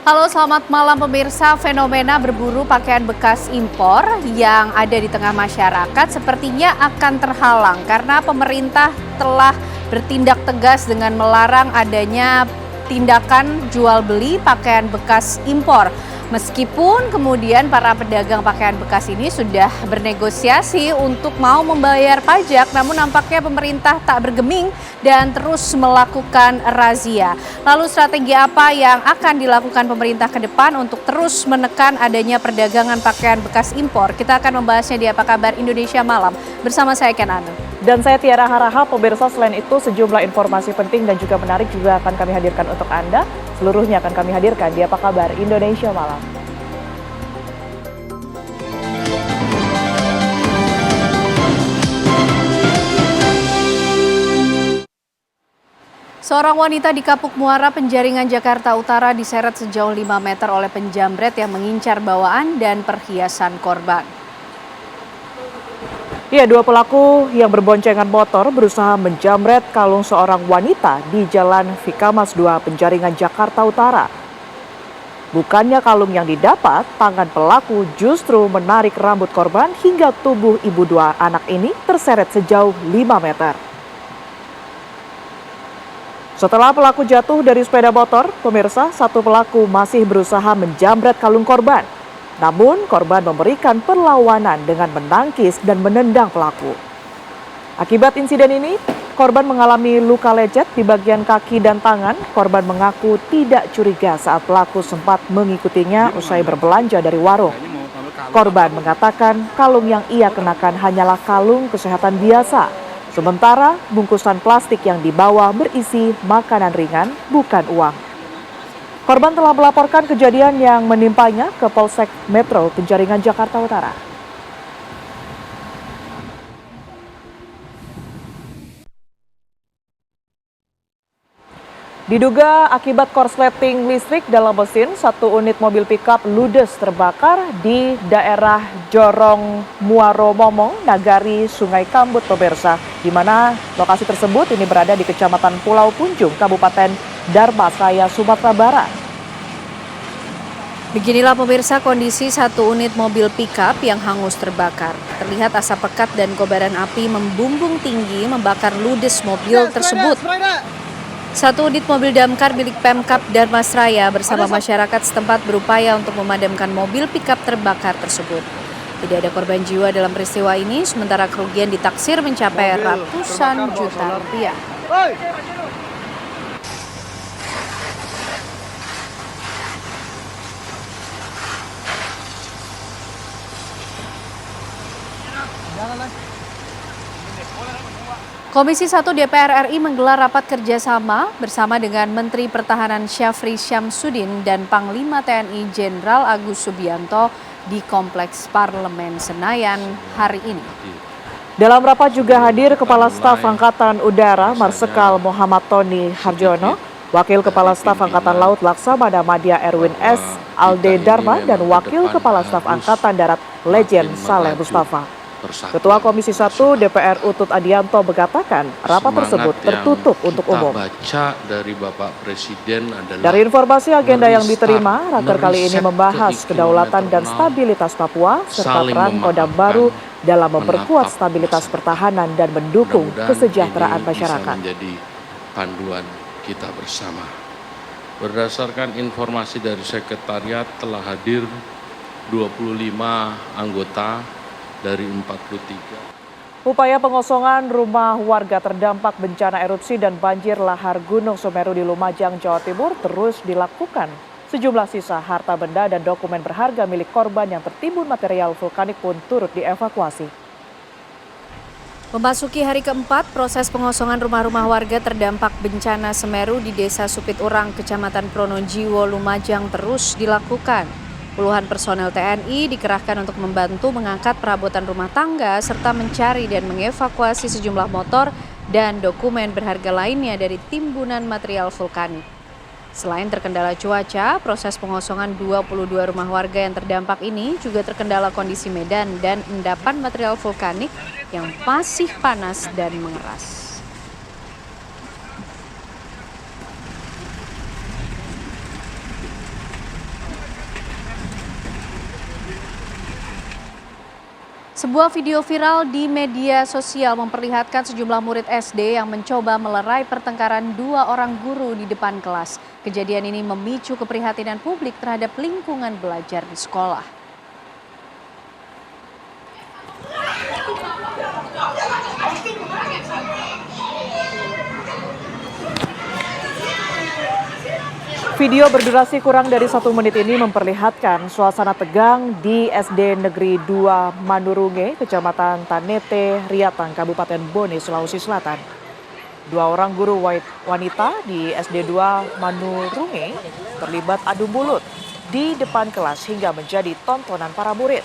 Halo, selamat malam pemirsa. Fenomena berburu pakaian bekas impor yang ada di tengah masyarakat sepertinya akan terhalang karena pemerintah telah bertindak tegas dengan melarang adanya tindakan jual beli pakaian bekas impor. Meskipun kemudian para pedagang pakaian bekas ini sudah bernegosiasi untuk mau membayar pajak, namun nampaknya pemerintah tak bergeming dan terus melakukan razia. Lalu strategi apa yang akan dilakukan pemerintah ke depan untuk terus menekan adanya perdagangan pakaian bekas impor? Kita akan membahasnya di Apa Kabar Indonesia Malam bersama saya Ken Anu. Dan saya Tiara Haraha. Pemirsa, selain itu sejumlah informasi penting dan juga menarik juga akan kami hadirkan untuk Anda. Seluruhnya akan kami hadirkan di Apa Kabar Indonesia Malam. Seorang wanita di Kapuk Muara, Penjaringan, Jakarta Utara diseret sejauh 5 meter oleh penjamret yang mengincar bawaan dan perhiasan korban. Ya, dua pelaku yang berboncengan motor berusaha menjamret kalung seorang wanita di Jalan Vikamas 2, Penjaringan, Jakarta Utara. Bukannya kalung yang didapat, tangan pelaku justru menarik rambut korban hingga tubuh ibu dua anak ini terseret sejauh 5 meter. Setelah pelaku jatuh dari sepeda motor, pemirsa, satu pelaku masih berusaha menjamret kalung korban. Namun, korban memberikan perlawanan dengan menangkis dan menendang pelaku. Akibat insiden ini, korban mengalami luka lecet di bagian kaki dan tangan. Korban mengaku tidak curiga saat pelaku sempat mengikutinya usai berbelanja dari warung. Korban mengatakan kalung yang ia kenakan hanyalah kalung kesehatan biasa. Sementara bungkusan plastik yang dibawa berisi makanan ringan, bukan uang. Korban telah melaporkan kejadian yang menimpanya ke Polsek Metro Penjaringan, Jakarta Utara. Diduga akibat korsleting listrik dalam mesin, satu unit mobil pickup ludes terbakar di daerah Jorong Muaro Momong, Nagari, Sungai Kambut, pemirsa. Di mana lokasi tersebut ini berada di Kecamatan Pulau Punjung, Kabupaten Dharmasraya, Sumatera Barat. Beginilah pemirsa kondisi satu unit mobil pickup yang hangus terbakar. Terlihat asap pekat dan kobaran api membumbung tinggi membakar ludes mobil tersebut. Satu unit mobil damkar milik Pemkab Dharmasraya bersama masyarakat setempat berupaya untuk memadamkan mobil pickup terbakar tersebut. Tidak ada korban jiwa dalam peristiwa ini, sementara kerugian ditaksir mencapai ratusan juta rupiah. Komisi 1 DPR RI menggelar rapat kerjasama bersama dengan Menteri Pertahanan Syafri Syamsuddin dan Panglima TNI Jenderal Agus Subianto di Kompleks Parlemen Senayan hari ini. Dalam rapat juga hadir Kepala Staf Angkatan Udara Marsikal Muhammad Tony Harjono, Wakil Kepala Staf Angkatan Laut Laksamana Madya Erwin S. Alde Dharma, dan Wakil Kepala Staf Angkatan Darat Lejen Saleh Mustafa. Ketua Komisi 1 DPR Utut Adianto mengatakan rapat tersebut tertutup untuk umum. Dari informasi agenda yang diterima, raker kali ini membahas kedaulatan dan stabilitas Papua serta peran Kodam baru dalam memperkuat stabilitas pertahanan dan mendukung kesejahteraan masyarakat. Menjadi panduan kita bersama. Berdasarkan informasi dari sekretariat telah hadir 25 anggota dari 43. Upaya pengosongan rumah warga terdampak bencana erupsi dan banjir lahar Gunung Semeru di Lumajang, Jawa Timur terus dilakukan. Sejumlah sisa harta benda dan dokumen berharga milik korban yang tertimbun material vulkanik pun turut dievakuasi. Memasuki hari keempat, proses pengosongan rumah-rumah warga terdampak bencana Semeru di Desa Supiturang, Kecamatan Pronojiwo, Lumajang terus dilakukan. Puluhan personel TNI dikerahkan untuk membantu mengangkat perabotan rumah tangga serta mencari dan mengevakuasi sejumlah motor dan dokumen berharga lainnya dari timbunan material vulkanik. Selain terkendala cuaca, proses pengosongan 22 rumah warga yang terdampak ini juga terkendala kondisi medan dan endapan material vulkanik yang masih panas dan mengeras. Sebuah video viral di media sosial memperlihatkan sejumlah murid SD yang mencoba melerai pertengkaran dua orang guru di depan kelas. Kejadian ini memicu keprihatinan publik terhadap lingkungan belajar di sekolah. Video berdurasi kurang dari 1 menit ini memperlihatkan suasana tegang di SD Negeri 2 Manurunge, Kecamatan Tanete, Riatang, Kabupaten Bone, Sulawesi Selatan. Dua orang guru wanita di SD 2 Manurunge terlibat adu mulut di depan kelas hingga menjadi tontonan para murid.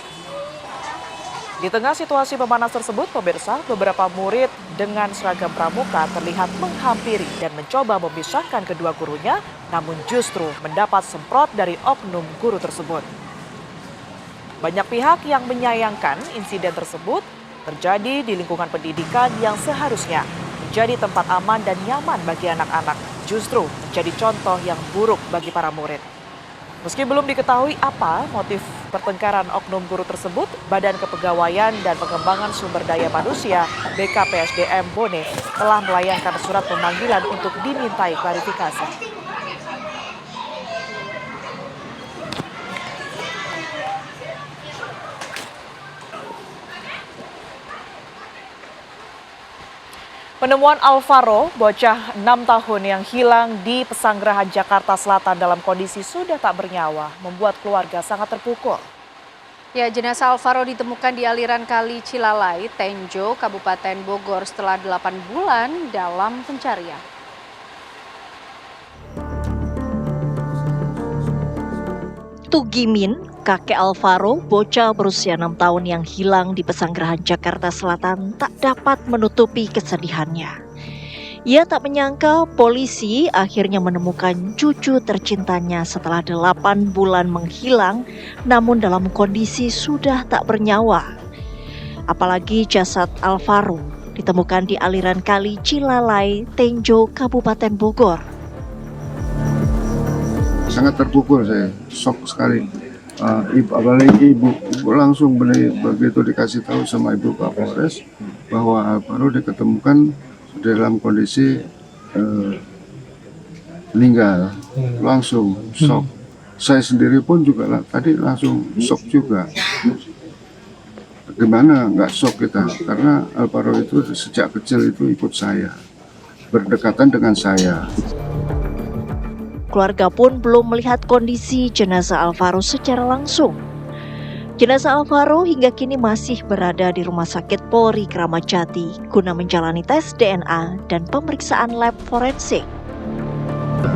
Di tengah situasi memanas tersebut, pemirsa, beberapa murid dengan seragam pramuka terlihat menghampiri dan mencoba memisahkan kedua gurunya, namun justru mendapat semprot dari oknum guru tersebut. Banyak pihak yang menyayangkan insiden tersebut terjadi di lingkungan pendidikan yang seharusnya menjadi tempat aman dan nyaman bagi anak-anak, justru menjadi contoh yang buruk bagi para murid. Meski belum diketahui apa motif pertengkaran oknum guru tersebut, Badan Kepegawaian dan Pengembangan Sumber Daya Manusia BKPSDM Bone telah melayangkan surat pemanggilan untuk dimintai klarifikasi. Penemuan Alvaro, bocah 6 tahun yang hilang di Pesanggerahan Jakarta Selatan dalam kondisi sudah tak bernyawa, membuat keluarga sangat terpukul. Ya, jenazah Alvaro ditemukan di aliran Kali Cilalai, Tenjo, Kabupaten Bogor setelah 8 bulan dalam pencarian. Tugimin, kakek Alvaro, bocah berusia 6 tahun yang hilang di Pesanggerahan Jakarta Selatan, tak dapat menutupi kesedihannya. Ia tak menyangka polisi akhirnya menemukan cucu tercintanya setelah 8 bulan menghilang, namun dalam kondisi sudah tak bernyawa. Apalagi jasad Alvaro ditemukan di aliran Kali Cilalai, Tenjo, Kabupaten Bogor. Sangat terpukul saya, shock sekali. Apalagi ibu langsung begitu dikasih tahu sama Ibu Pak Polres bahwa Alvaro diketemukan dalam kondisi meninggal, langsung shock. Saya sendiri pun juga tadi langsung shock juga. Gimana nggak shock kita? Karena Alvaro itu sejak kecil itu ikut saya, berdekatan dengan saya. Keluarga pun belum melihat kondisi jenazah Alvaro secara langsung. Jenazah Alvaro hingga kini masih berada di Rumah Sakit Polri Kramat Jati guna menjalani tes DNA dan pemeriksaan lab forensik.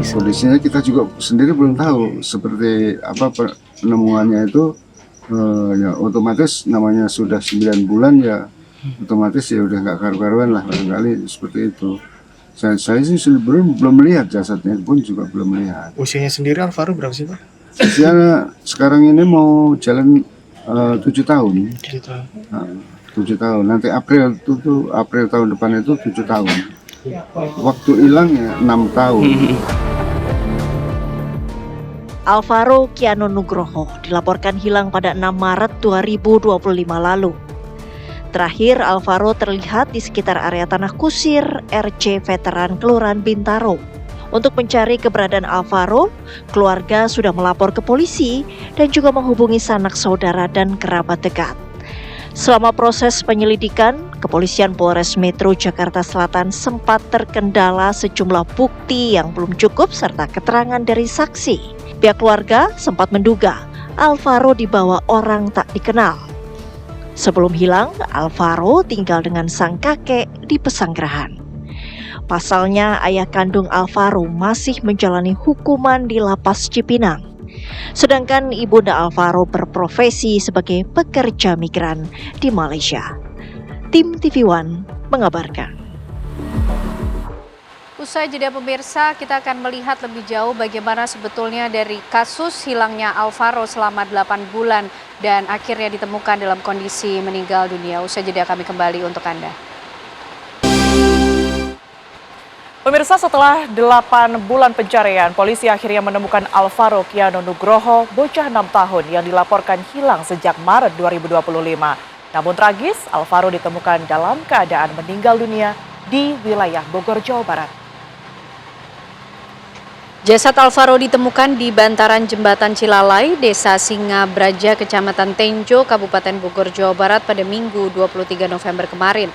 Kondisinya kita juga sendiri belum tahu seperti apa penemuannya itu. Ya otomatis namanya sudah 9 bulan ya otomatis ya udah nggak karu-karuan lah, barangkali seperti itu. Saya sih belum melihat jasadnya pun juga belum melihat. Usianya sendiri Alvaro berapa sih Pak? Usia sekarang ini mau jalan 7 tahun. 7 tahun. 7 tahun. Nanti April tahun depan itu 7 tahun. Waktu hilang ya 6 tahun. Alvaro Kiano Nugroho dilaporkan hilang pada 6 Maret 2025 lalu. Terakhir, Alvaro terlihat di sekitar area Tanah Kusir, RC Veteran Kelurahan Bintaro. Untuk mencari keberadaan Alvaro, keluarga sudah melapor ke polisi dan juga menghubungi sanak saudara dan kerabat dekat. Selama proses penyelidikan, Kepolisian Polres Metro Jakarta Selatan sempat terkendala sejumlah bukti yang belum cukup serta keterangan dari saksi. Pihak keluarga sempat menduga Alvaro dibawa orang tak dikenal. Sebelum hilang, Alvaro tinggal dengan sang kakek di Pesanggerahan. Pasalnya, ayah kandung Alvaro masih menjalani hukuman di Lapas Cipinang. Sedangkan ibunda Alvaro berprofesi sebagai pekerja migran di Malaysia. Tim TV One mengabarkan. Usai jeda pemirsa, kita akan melihat lebih jauh bagaimana sebetulnya dari kasus hilangnya Alvaro selama 8 bulan dan akhirnya ditemukan dalam kondisi meninggal dunia. Usai jeda kami kembali untuk Anda. Pemirsa, setelah 8 bulan pencarian, polisi akhirnya menemukan Alvaro Kiano Nugroho, bocah 6 tahun yang dilaporkan hilang sejak Maret 2025. Namun tragis, Alvaro ditemukan dalam keadaan meninggal dunia di wilayah Bogor, Jawa Barat. Jasad Alvaro ditemukan di bantaran Jembatan Cilalai, Desa Singabraja, Kecamatan Tenjo, Kabupaten Bogor, Jawa Barat pada Minggu 23 November kemarin.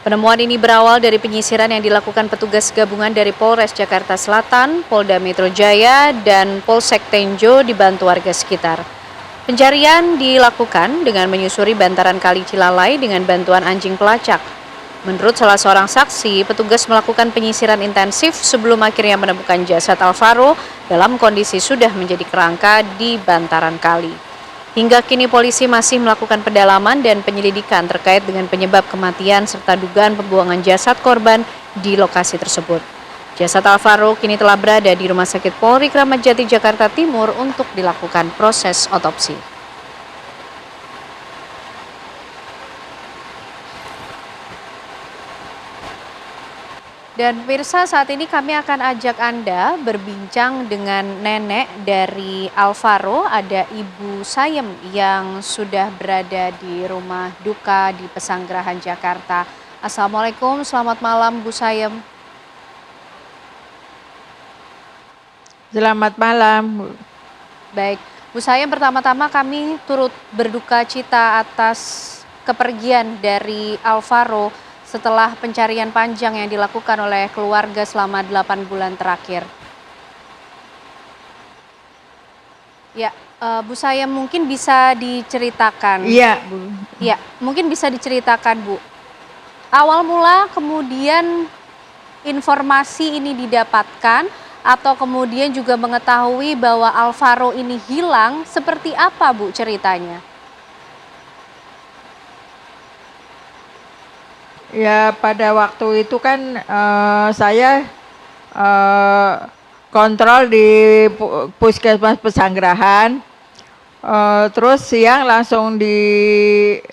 Penemuan ini berawal dari penyisiran yang dilakukan petugas gabungan dari Polres Jakarta Selatan, Polda Metro Jaya, dan Polsek Tenjo dibantu warga sekitar. Pencarian dilakukan dengan menyusuri bantaran Kali Cilalai dengan bantuan anjing pelacak. Menurut salah seorang saksi, petugas melakukan penyisiran intensif sebelum akhirnya menemukan jasad Alvaro dalam kondisi sudah menjadi kerangka di bantaran kali. Hingga kini polisi masih melakukan pendalaman dan penyelidikan terkait dengan penyebab kematian serta dugaan pembuangan jasad korban di lokasi tersebut. Jasad Alvaro kini telah berada di Rumah Sakit Polri Kramat Jati, Jakarta Timur untuk dilakukan proses otopsi. Dan pemirsa, saat ini kami akan ajak Anda berbincang dengan nenek dari Alvaro, ada Ibu Sayem yang sudah berada di rumah duka di Pesanggerahan, Jakarta. Assalamualaikum, selamat malam Bu Sayem. Selamat malam. Baik, Bu Sayem, pertama-tama kami turut berduka cita atas kepergian dari Alvaro setelah pencarian panjang yang dilakukan oleh keluarga selama 8 bulan terakhir. Ya, Bu Sayem, mungkin bisa diceritakan. Iya, Bu. Ya, mungkin bisa diceritakan, Bu. Awal mula kemudian informasi ini didapatkan atau kemudian juga mengetahui bahwa Alvaro ini hilang, seperti apa, Bu, ceritanya? Ya, pada waktu itu kan saya kontrol di Puskesmas Pesanggerahan. Terus siang langsung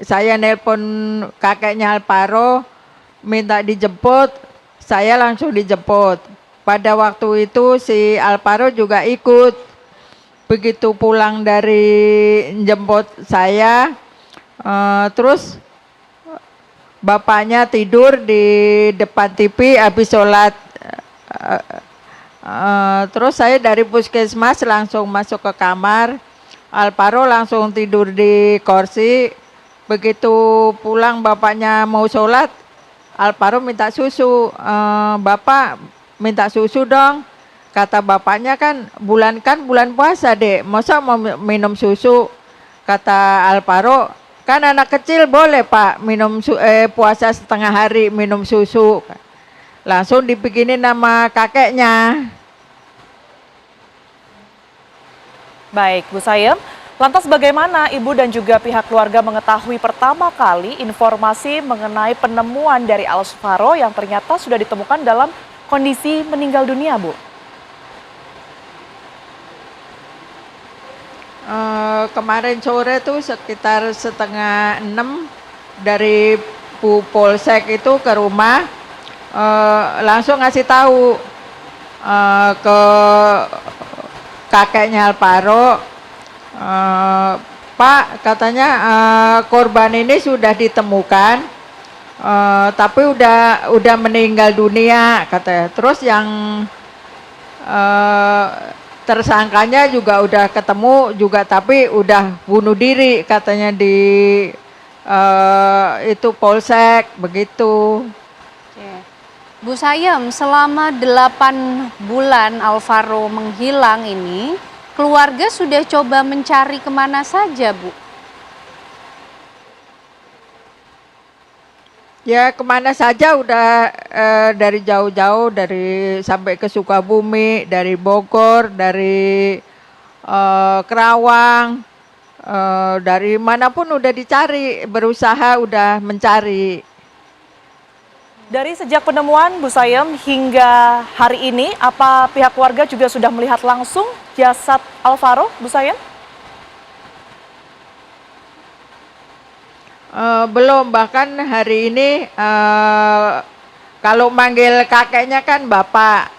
saya nelpon kakeknya Alvaro minta dijemput, saya langsung dijemput. Pada waktu itu si Alvaro juga ikut. Begitu pulang dari jemput saya, terus bapaknya tidur di depan TV habis sholat. Terus saya dari puskesmas langsung masuk ke kamar. Alvaro langsung tidur di kursi. Begitu pulang bapaknya mau sholat, Alvaro minta susu. Bapak minta susu dong. Kata bapaknya kan bulan puasa dek, masa mau minum susu? Kata Alvaro, kan anak kecil boleh Pak minum puasa setengah hari minum susu. Langsung dibikinin nama kakeknya. Baik, Bu Sayem. Lantas bagaimana Ibu dan juga pihak keluarga mengetahui pertama kali informasi mengenai penemuan dari Alvaro yang ternyata sudah ditemukan dalam kondisi meninggal dunia, Bu? Kemarin sore tuh sekitar 5:30 dari Bu Polsek itu ke rumah, langsung ngasih tahu ke kakeknya Alvaro, Pak, katanya korban ini sudah ditemukan, tapi udah meninggal dunia katanya. Terus yang tersangkanya juga udah ketemu juga, tapi udah bunuh diri katanya di itu Polsek begitu. Oke. Bu Sayem, selama 8 bulan Alvaro menghilang ini, keluarga sudah coba mencari kemana saja, Bu? Ya kemana saja udah dari jauh-jauh, dari sampai ke Sukabumi, dari Bogor, dari Kerawang, dari manapun udah dicari, berusaha udah mencari. Dari sejak penemuan Bu Sayem hingga hari ini, apa pihak keluarga juga sudah melihat langsung jasad Alvaro, Bu Sayem? Belum, bahkan hari ini kalau manggil kakeknya kan Bapak,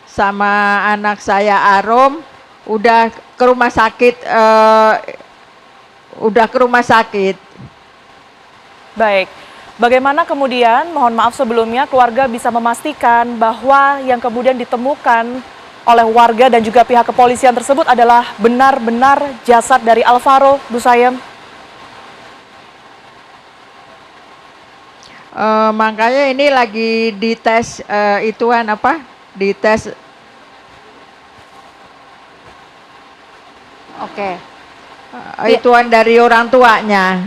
sama anak saya Arom udah ke rumah sakit, Baik, bagaimana kemudian, mohon maaf sebelumnya, keluarga bisa memastikan bahwa yang kemudian ditemukan oleh warga dan juga pihak kepolisian tersebut adalah benar-benar jasad dari Alvaro, Bu Sayem? Makanya ini lagi dites dites. Oke. Ituan dari orang tuanya.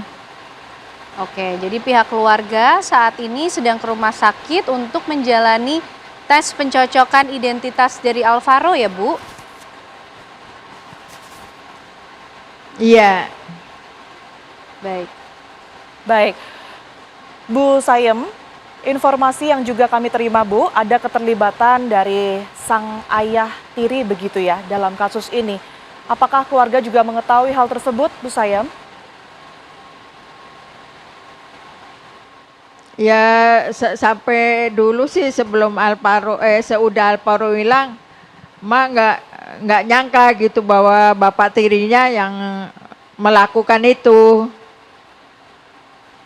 Oke, jadi pihak keluarga saat ini sedang ke rumah sakit untuk menjalani tes pencocokan identitas dari Alvaro ya, Bu? Iya. Baik. Baik, Bu Sayem, informasi yang juga kami terima, Bu, ada keterlibatan dari sang ayah tiri begitu ya dalam kasus ini. Apakah keluarga juga mengetahui hal tersebut, Bu Sayem? Ya sampai dulu sih sebelum seudah Alvaro hilang, mak nggak nyangka gitu bahwa bapak tirinya yang melakukan itu.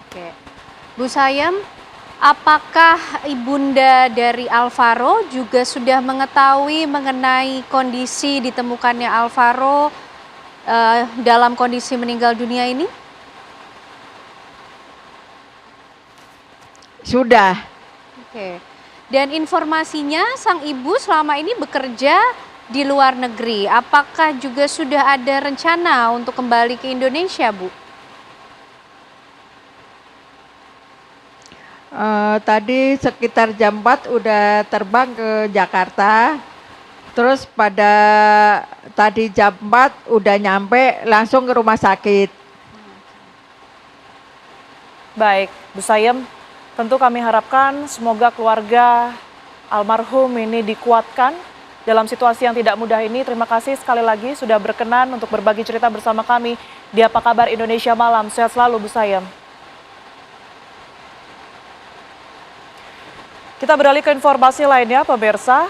Oke. Bu Sayem, apakah ibunda dari Alvaro juga sudah mengetahui mengenai kondisi ditemukannya Alvaro dalam kondisi meninggal dunia ini? Sudah. Oke. Dan informasinya sang ibu selama ini bekerja di luar negeri. Apakah juga sudah ada rencana untuk kembali ke Indonesia, Bu? Tadi sekitar jam 4 udah terbang ke Jakarta. Terus pada tadi jam 4 udah nyampe langsung ke rumah sakit. Baik, Bu Sayem, tentu kami harapkan semoga keluarga almarhum ini dikuatkan dalam situasi yang tidak mudah ini. Terima kasih sekali lagi sudah berkenan untuk berbagi cerita bersama kami di Apa Kabar Indonesia Malam. Sehat selalu, Bu Sayem. Kita beralih ke informasi lainnya, pemirsa.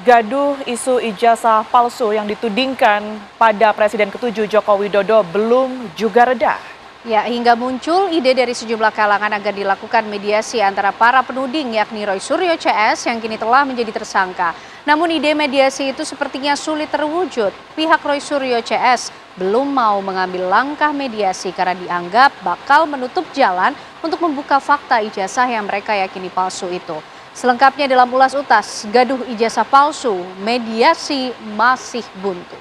Gaduh isu ijazah palsu yang ditudingkan pada Presiden ke-7 Joko Widodo belum juga reda. Ya, hingga muncul ide dari sejumlah kalangan agar dilakukan mediasi antara para penuding yakni Roy Suryo CS yang kini telah menjadi tersangka. Namun ide mediasi itu sepertinya sulit terwujud. Pihak Roy Suryo CS belum mau mengambil langkah mediasi karena dianggap bakal menutup jalan untuk membuka fakta ijazah yang mereka yakini palsu itu. Selengkapnya dalam Ulas Utas, gaduh ijazah palsu, mediasi masih buntu.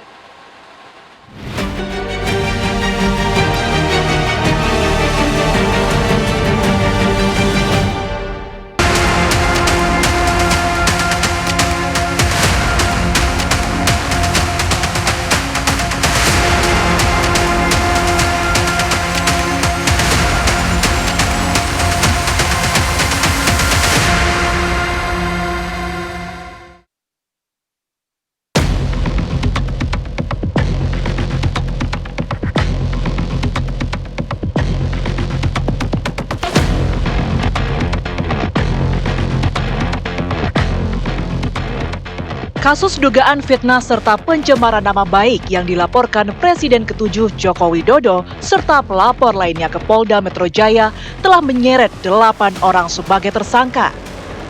Kasus dugaan fitnah serta pencemaran nama baik yang dilaporkan Presiden ke-7 Joko Widodo serta pelapor lainnya ke Polda Metro Jaya telah menyeret 8 orang sebagai tersangka.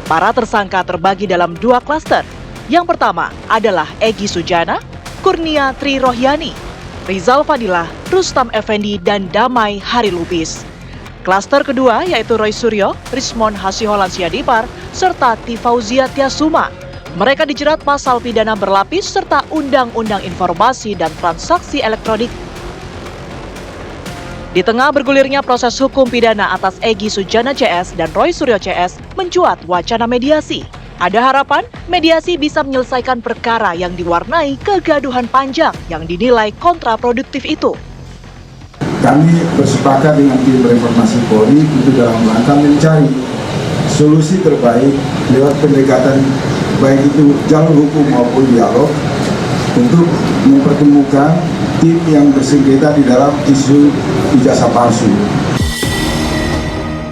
Para tersangka terbagi dalam 2 klaster. Yang pertama adalah Egy Sujana, Kurnia Tri Rohyani, Rizal Fadilah, Rustam Effendi, dan Damai Hari Lubis. Klaster kedua yaitu Roy Suryo, Rismon Hasiholan Siadipar, serta Tifauzia Tiasuma. Mereka dijerat pasal pidana berlapis serta Undang-Undang Informasi dan Transaksi Elektronik. Di tengah bergulirnya proses hukum pidana atas Egy Sujana CS dan Roy Suryo CS mencuat wacana mediasi. Ada harapan mediasi bisa menyelesaikan perkara yang diwarnai kegaduhan panjang yang dinilai kontraproduktif itu. Kami bersepakat dengan tim reformasi Polri itu dalam rangka mencari solusi terbaik lewat pendekatan baik itu jalur hukum maupun dialog untuk mempertemukan tim yang bersengketa di dalam isu ijazah palsu.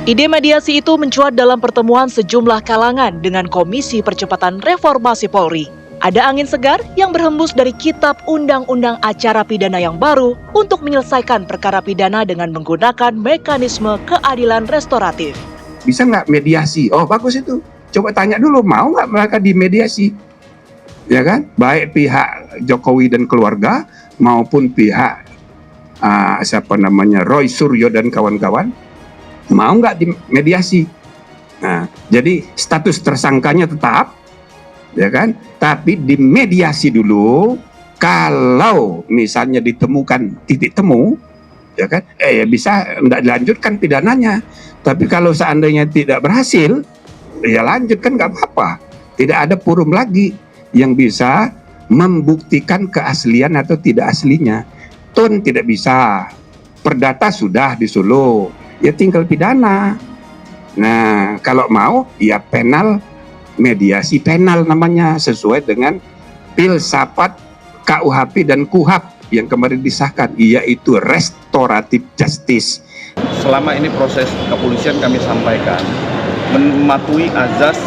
Ide mediasi itu mencuat dalam pertemuan sejumlah kalangan dengan Komisi Percepatan Reformasi Polri. Ada angin segar yang berhembus dari Kitab Undang-Undang Acara Pidana yang baru untuk menyelesaikan perkara pidana dengan menggunakan mekanisme keadilan restoratif. Bisa nggak mediasi? Oh bagus itu. Coba tanya dulu, mau nggak mereka dimediasi? Ya kan? Baik pihak Jokowi dan keluarga maupun pihak Roy Suryo dan kawan-kawan, mau nggak dimediasi? Nah, jadi status tersangkanya tetap, ya kan? Tapi dimediasi dulu. Kalau misalnya ditemukan titik temu, ya kan? Bisa nggak dilanjutkan pidananya. Tapi kalau seandainya tidak berhasil, ya lanjutkan nggak apa-apa. Tidak ada forum lagi yang bisa membuktikan keaslian atau tidak aslinya. Tun tidak bisa, perdata sudah di Solo, ya tinggal pidana. Nah, kalau mau, ya penal, mediasi penal namanya, sesuai dengan filsafat KUHP dan KUHAP yang kemarin disahkan, yaitu restoratif justice. Selama ini proses kepolisian kami sampaikan, mematuhi azas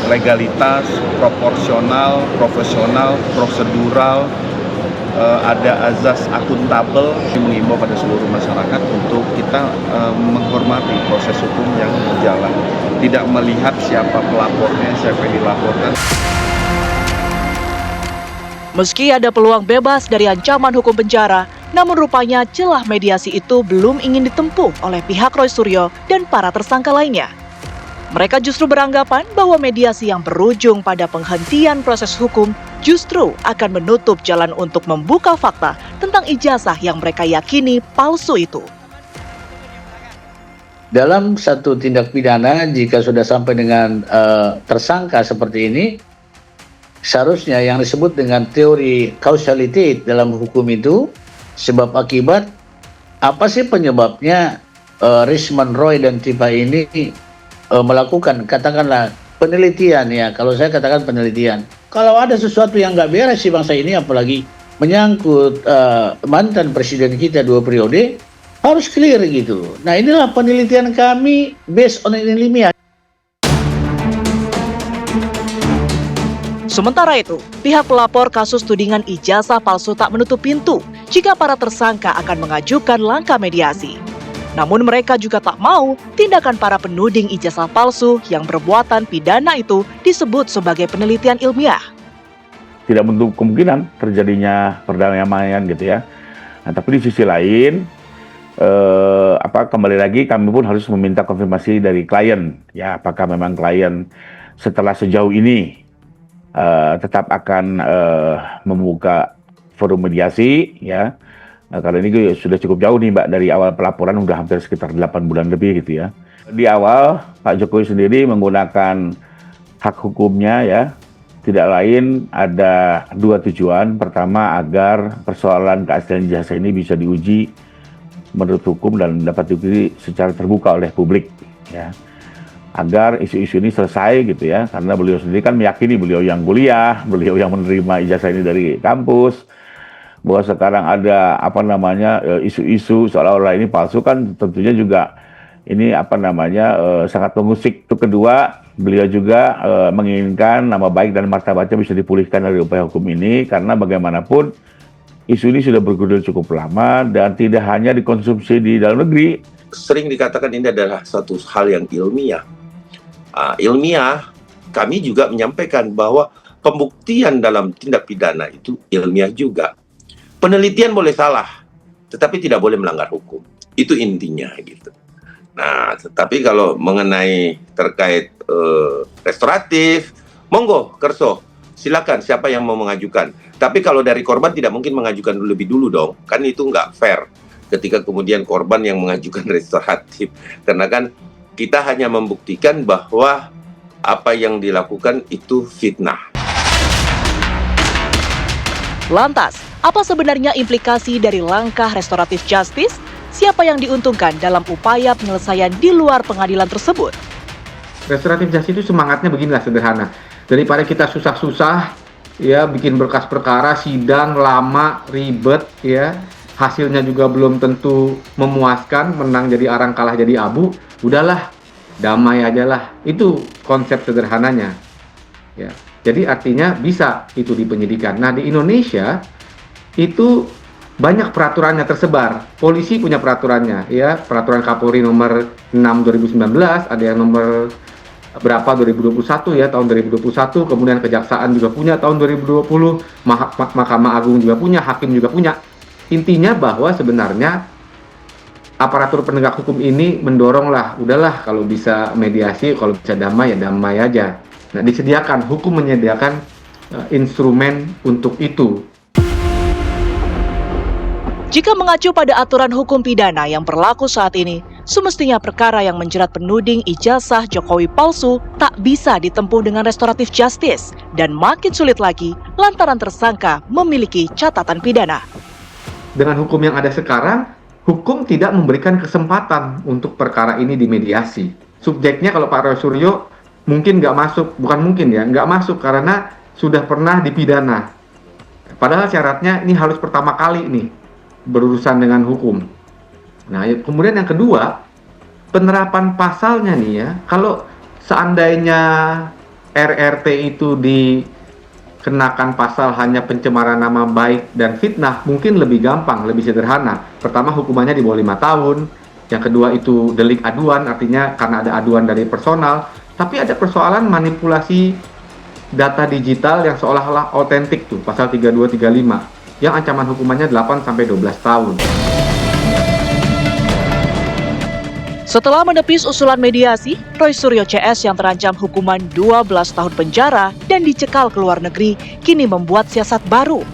legalitas, proporsional, profesional, prosedural, ada azas akuntabel, mengimbau pada seluruh masyarakat untuk kita menghormati proses hukum yang berjalan, tidak melihat siapa pelapornya, siapa yang dilaporkan. Meski ada peluang bebas dari ancaman hukum penjara, namun rupanya celah mediasi itu belum ingin ditempuh oleh pihak Roy Suryo dan para tersangka lainnya. Mereka justru beranggapan bahwa mediasi yang berujung pada penghentian proses hukum justru akan menutup jalan untuk membuka fakta tentang ijazah yang mereka yakini palsu itu. Dalam satu tindak pidana, jika sudah sampai dengan tersangka seperti ini, seharusnya yang disebut dengan teori causality dalam hukum itu, sebab akibat, apa sih penyebabnya Risman Roy dan Tipa ini melakukan, katakanlah, penelitian ya. Kalau saya katakan penelitian, kalau ada sesuatu yang nggak beres di bangsa ini, apalagi menyangkut mantan presiden kita 2 periode, harus clear gitu. Nah, inilah penelitian kami based on ilmiah. Sementara itu, pihak pelapor kasus tudingan ijazah palsu tak menutup pintu jika para tersangka akan mengajukan langkah mediasi. Namun mereka juga tak mau tindakan para penuding ijazah palsu yang bermuatan pidana itu disebut sebagai penelitian ilmiah. Tidak menutup kemungkinan terjadinya perdamaian gitu ya. Nah, tapi di sisi lain, kembali lagi kami pun harus meminta konfirmasi dari klien, ya apakah memang klien setelah sejauh ini tetap akan membuka forum mediasi, ya. Nah, karena ini sudah cukup jauh nih Mbak, dari awal pelaporan udah hampir sekitar 8 bulan lebih gitu ya. Di awal Pak Jokowi sendiri menggunakan hak hukumnya ya, tidak lain ada 2 tujuan. Pertama, agar persoalan keaslian ijazah ini bisa diuji menurut hukum dan dapat diuji secara terbuka oleh publik ya. Agar isu-isu ini selesai gitu ya, karena beliau sendiri kan meyakini, beliau yang kuliah, beliau yang menerima ijazah ini dari kampus, bahwa sekarang ada isu-isu seolah-olah ini palsu kan tentunya juga ini sangat mengusik. Itu kedua, beliau juga menginginkan nama baik dan martabatnya bisa dipulihkan dari upaya hukum ini, karena bagaimanapun isu ini sudah bergulir cukup lama dan tidak hanya dikonsumsi di dalam negeri. Sering dikatakan ini adalah satu hal yang ilmiah. Ilmiah, kami juga menyampaikan bahwa pembuktian dalam tindak pidana itu ilmiah juga. Penelitian boleh salah, tetapi tidak boleh melanggar hukum. Itu intinya gitu. Nah, tetapi kalau mengenai terkait restoratif, monggo, kerso, silakan siapa yang mau mengajukan. Tapi kalau dari korban tidak mungkin mengajukan lebih dulu dong, kan itu nggak fair ketika kemudian korban yang mengajukan restoratif. Karena kan kita hanya membuktikan bahwa apa yang dilakukan itu fitnah. Lantas, apa sebenarnya implikasi dari langkah restoratif justice? Siapa yang diuntungkan dalam upaya penyelesaian di luar pengadilan tersebut? Restoratif justice itu semangatnya beginilah, sederhana. Daripada kita susah-susah, ya bikin berkas perkara, sidang lama, ribet, ya hasilnya juga belum tentu memuaskan, menang jadi arang, kalah jadi abu. Udahlah, damai aja lah. Itu konsep sederhananya. Ya, Jadi artinya bisa itu dipenyidikan. Nah, di Indonesia itu banyak peraturannya tersebar. Polisi punya peraturannya, ya, peraturan Kapolri nomor 6 2019, ada yang nomor berapa 2021 ya, tahun 2021, kemudian Kejaksaan juga punya tahun 2020, Mahkamah Agung juga punya, Hakim juga punya. Intinya bahwa sebenarnya aparatur penegak hukum ini mendoronglah, udahlah kalau bisa mediasi, kalau bisa damai ya damai aja. Nah, disediakan, hukum menyediakan instrumen untuk itu. Jika mengacu pada aturan hukum pidana yang berlaku saat ini, semestinya perkara yang menjerat penuding ijazah Jokowi palsu tak bisa ditempuh dengan restoratif justice dan makin sulit lagi lantaran tersangka memiliki catatan pidana. Dengan hukum yang ada sekarang, hukum tidak memberikan kesempatan untuk perkara ini dimediasi. Subjeknya kalau Pak Roy Suryo mungkin nggak masuk, bukan mungkin ya, nggak masuk karena sudah pernah dipidana. Padahal syaratnya ini harus pertama kali nih berurusan dengan hukum. Nah, kemudian yang kedua, penerapan pasalnya nih ya, kalau seandainya RRT itu dikenakan pasal hanya pencemaran nama baik dan fitnah, mungkin lebih gampang, lebih sederhana. Pertama, hukumannya di bawah 5 tahun. Yang kedua itu delik aduan, artinya karena ada aduan dari personal. Tapi ada persoalan manipulasi data digital yang seolah-olah otentik tuh, pasal 3235, yang ancaman hukumannya 8-12 tahun. Setelah menepis usulan mediasi, Roy Suryo CS yang terancam hukuman 12 tahun penjara dan dicekal ke luar negeri, kini membuat siasat baru.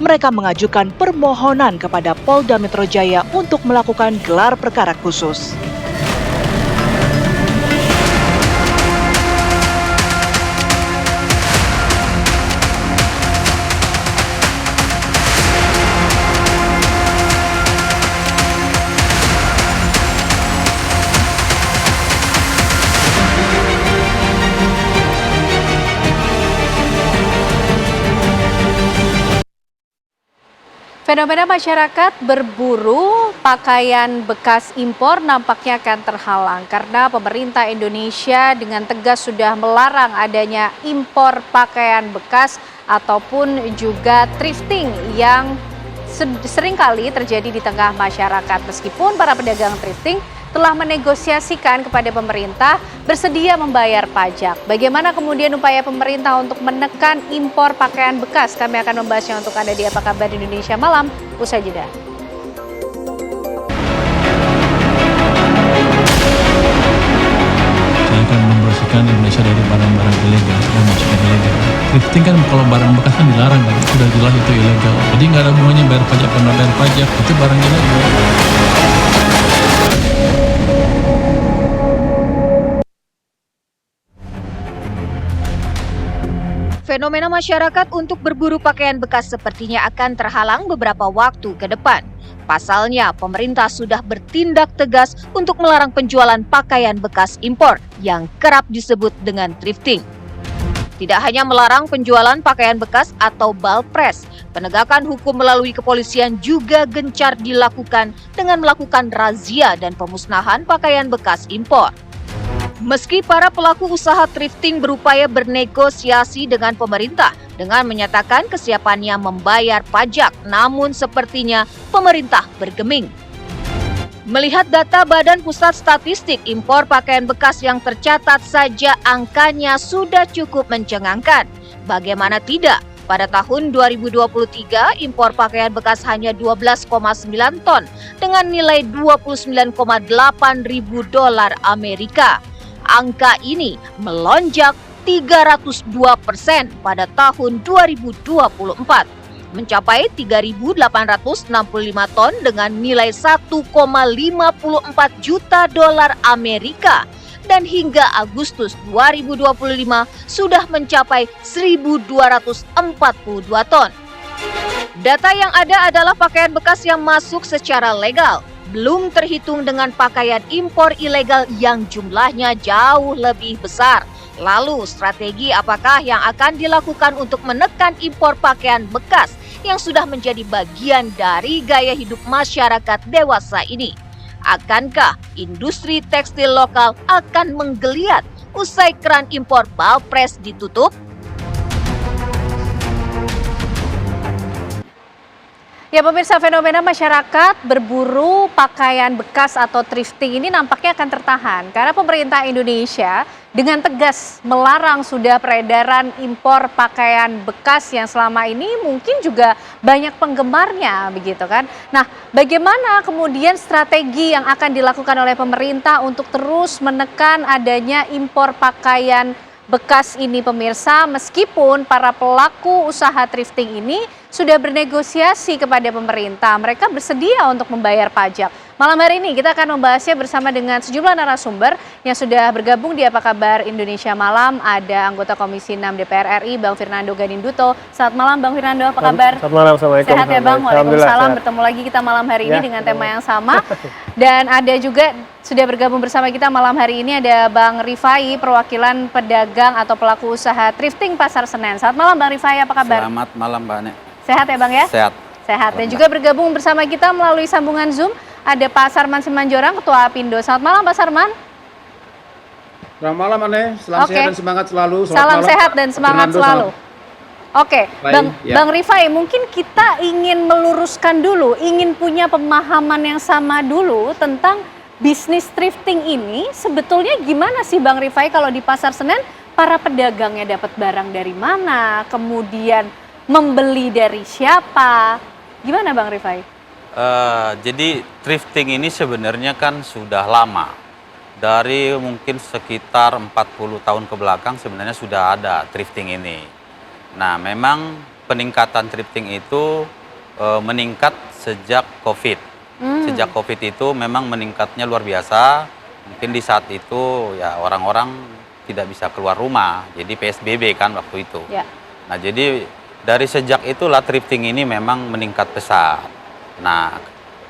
Mereka mengajukan permohonan kepada Polda Metro Jaya untuk melakukan gelar perkara khusus. Fenomena masyarakat berburu pakaian bekas impor nampaknya akan terhalang karena pemerintah Indonesia dengan tegas sudah melarang adanya impor pakaian bekas ataupun juga thrifting yang seringkali terjadi di tengah masyarakat. Meskipun para pedagang thrifting telah menegosiasikan kepada pemerintah bersedia membayar pajak. Bagaimana kemudian upaya pemerintah untuk menekan impor pakaian bekas? Kami akan membahasnya untuk Anda di Apa Kabar Indonesia Malam, usai jeda. Saya akan membersihkan Indonesia dari barang-barang ilegal yang masukkan ilegal. Thrifting kan kalau barang bekas kan dilarang kan, sudah jelas itu ilegal. Jadi nggak ada hubungannya bayar pajak atau bayar pajak, itu barang ilegal. Fenomena masyarakat untuk berburu pakaian bekas sepertinya akan terhalang beberapa waktu ke depan. Pasalnya, pemerintah sudah bertindak tegas untuk melarang penjualan pakaian bekas impor yang kerap disebut dengan thrifting. Tidak hanya melarang penjualan pakaian bekas atau balpres, penegakan hukum melalui kepolisian juga gencar dilakukan dengan melakukan razia dan pemusnahan pakaian bekas impor. Meski para pelaku usaha thrifting berupaya bernegosiasi dengan pemerintah dengan menyatakan kesiapannya membayar pajak, namun sepertinya pemerintah bergeming. Melihat data Badan Pusat Statistik, impor pakaian bekas yang tercatat saja angkanya sudah cukup mencengangkan. Bagaimana tidak? Pada tahun 2023, impor pakaian bekas hanya 12,9 ton dengan nilai 29,8 ribu dolar Amerika. Angka ini melonjak 302% pada tahun 2024, mencapai 3.865 ton dengan nilai 1,54 juta dolar Amerika, dan hingga Agustus 2025 sudah mencapai 1.242 ton. Data yang ada adalah pakaian bekas yang masuk secara legal. Belum terhitung dengan pakaian impor ilegal yang jumlahnya jauh lebih besar. Lalu, strategi apakah yang akan dilakukan untuk menekan impor pakaian bekas yang sudah menjadi bagian dari gaya hidup masyarakat dewasa ini? Akankah industri tekstil lokal akan menggeliat usai keran impor balpres ditutup? Ya pemirsa, fenomena masyarakat berburu pakaian bekas atau thrifting ini nampaknya akan tertahan karena pemerintah Indonesia dengan tegas melarang sudah peredaran impor pakaian bekas yang selama ini mungkin juga banyak penggemarnya begitu kan. Nah, bagaimana kemudian strategi yang akan dilakukan oleh pemerintah untuk terus menekan adanya impor pakaian bekas ini pemirsa, meskipun para pelaku usaha thrifting ini sudah bernegosiasi kepada pemerintah, mereka bersedia untuk membayar pajak. Malam hari ini kita akan membahasnya bersama dengan sejumlah narasumber yang sudah bergabung di Apa Kabar Indonesia Malam. Ada anggota Komisi 6 DPR RI, Bang Fernando Ganinduto. Selamat malam Bang Fernando, apa kabar? Selamat malam, Assalamualaikum. Sehat ya Bang? Waalaikumsalam. Bertemu lagi kita malam hari ini dengan tema yang sama. Dan ada juga sudah bergabung bersama kita malam hari ini ada Bang Rifai, perwakilan pedagang atau pelaku usaha thrifting Pasar Senen. Selamat malam Bang Rifai, apa kabar? Selamat malam Mbak Ane. Sehat ya Bang ya? Sehat. Sehat. Dan juga bergabung bersama kita melalui sambungan Zoom ada Pak Sarman Simanjorang, Ketua Apindo. Selamat malam Pak Sarman. Selamat malam Ane, selamat sehat dan semangat selalu. Salam sehat dan semangat selalu. Oke, Bang Rifai, mungkin kita ingin meluruskan dulu, ingin punya pemahaman yang sama dulu tentang bisnis thrifting ini. Sebetulnya gimana sih Bang Rifai kalau di Pasar Senen para pedagangnya dapat barang dari mana, kemudian membeli dari siapa? Gimana Bang Rifai? Jadi thrifting ini sebenarnya kan sudah lama. Dari mungkin sekitar 40 tahun ke belakang sebenarnya sudah ada thrifting ini. Nah, memang peningkatan thrifting itu meningkat sejak COVID. Sejak COVID itu memang meningkatnya luar biasa. Mungkin di saat itu ya orang-orang tidak bisa keluar rumah. Jadi PSBB kan waktu itu. Ya. Nah, jadi dari sejak itulah thrifting ini memang meningkat pesat. Nah,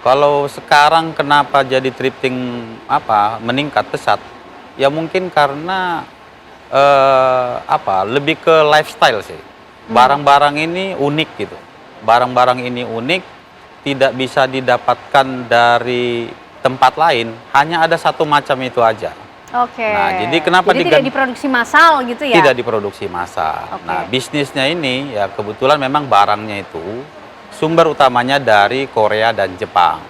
kalau sekarang kenapa jadi thrifting meningkat pesat? Ya mungkin karena lebih ke lifestyle sih. Barang-barang ini unik gitu. Barang-barang ini unik, tidak bisa didapatkan dari tempat lain. Hanya ada satu macam itu aja. Oke. Nah, jadi kenapa tidak diproduksi massal gitu ya? Tidak diproduksi massal. Nah, bisnisnya ini ya kebetulan memang barangnya itu sumber utamanya dari Korea dan Jepang.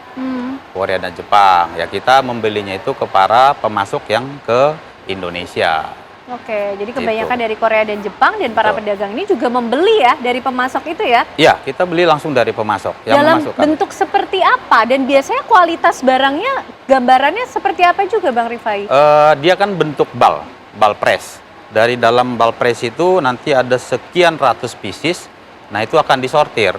Korea dan Jepang. Ya kita membelinya itu ke para pemasok yang ke Indonesia. Oke, jadi kebanyakan dari Korea dan Jepang dan para pedagang ini juga membeli ya dari pemasok itu ya? Iya, kita beli langsung dari pemasok. Dalam bentuk seperti apa dan biasanya kualitas barangnya, gambarannya seperti apa juga Bang Rifai? Dia kan bentuk bal press. Dari dalam bal press itu nanti ada sekian ratus pieces, nah itu akan disortir.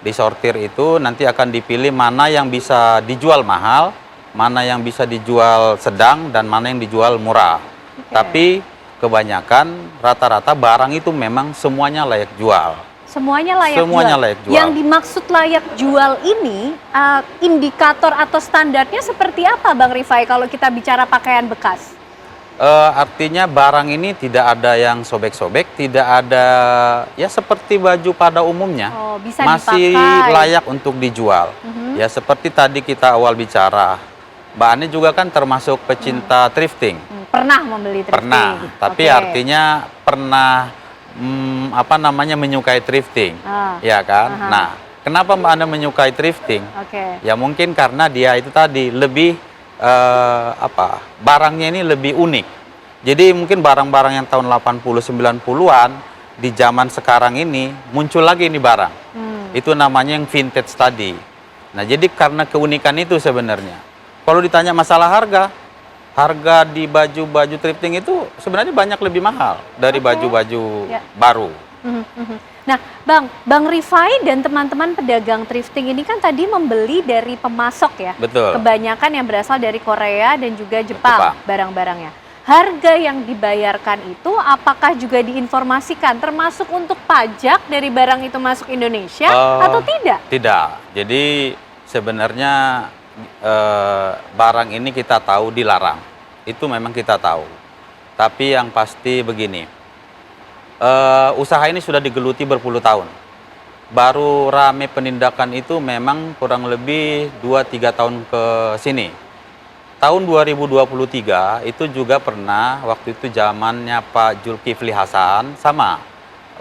Disortir itu nanti akan dipilih mana yang bisa dijual mahal, mana yang bisa dijual sedang, dan mana yang dijual murah. Tapi kebanyakan rata-rata barang itu memang semuanya layak jual. Semuanya layak jual. Layak jual. Yang dimaksud layak jual ini indikator atau standarnya seperti apa Bang Rifai kalau kita bicara pakaian bekas? Artinya barang ini tidak ada yang sobek-sobek, tidak ada ya seperti baju pada umumnya. Bisa masih dipakai. Layak untuk dijual. Ya seperti tadi kita awal bicara, Mbak Ani juga kan termasuk pecinta thrifting. Pernah membeli thrifting? Pernah, tapi artinya pernah menyukai thrifting, ya kan? Nah, kenapa Mbak Ana menyukai thrifting? Ya mungkin karena dia itu tadi lebih barangnya ini lebih unik. Jadi mungkin barang-barang yang tahun 80-90-an di zaman sekarang ini muncul lagi ini barang. Itu namanya yang vintage tadi. Nah, jadi karena keunikan itu sebenarnya. Kalau ditanya masalah harga di baju-baju thrifting itu sebenarnya banyak lebih mahal dari baju-baju baru. Nah, Bang Rifai dan teman-teman pedagang thrifting ini kan tadi membeli dari pemasok ya? Betul. Kebanyakan yang berasal dari Korea dan juga Jepang barang-barangnya. Harga yang dibayarkan itu apakah juga diinformasikan termasuk untuk pajak dari barang itu masuk Indonesia atau tidak? Tidak. Jadi sebenarnya barang ini kita tahu dilarang. Itu memang kita tahu. Tapi yang pasti begini. Usaha ini sudah digeluti berpuluh tahun. Baru rame penindakan itu memang kurang lebih 2-3 tahun ke sini. Tahun 2023 itu juga pernah, waktu itu zamannya Pak Zulkifli Hasan sama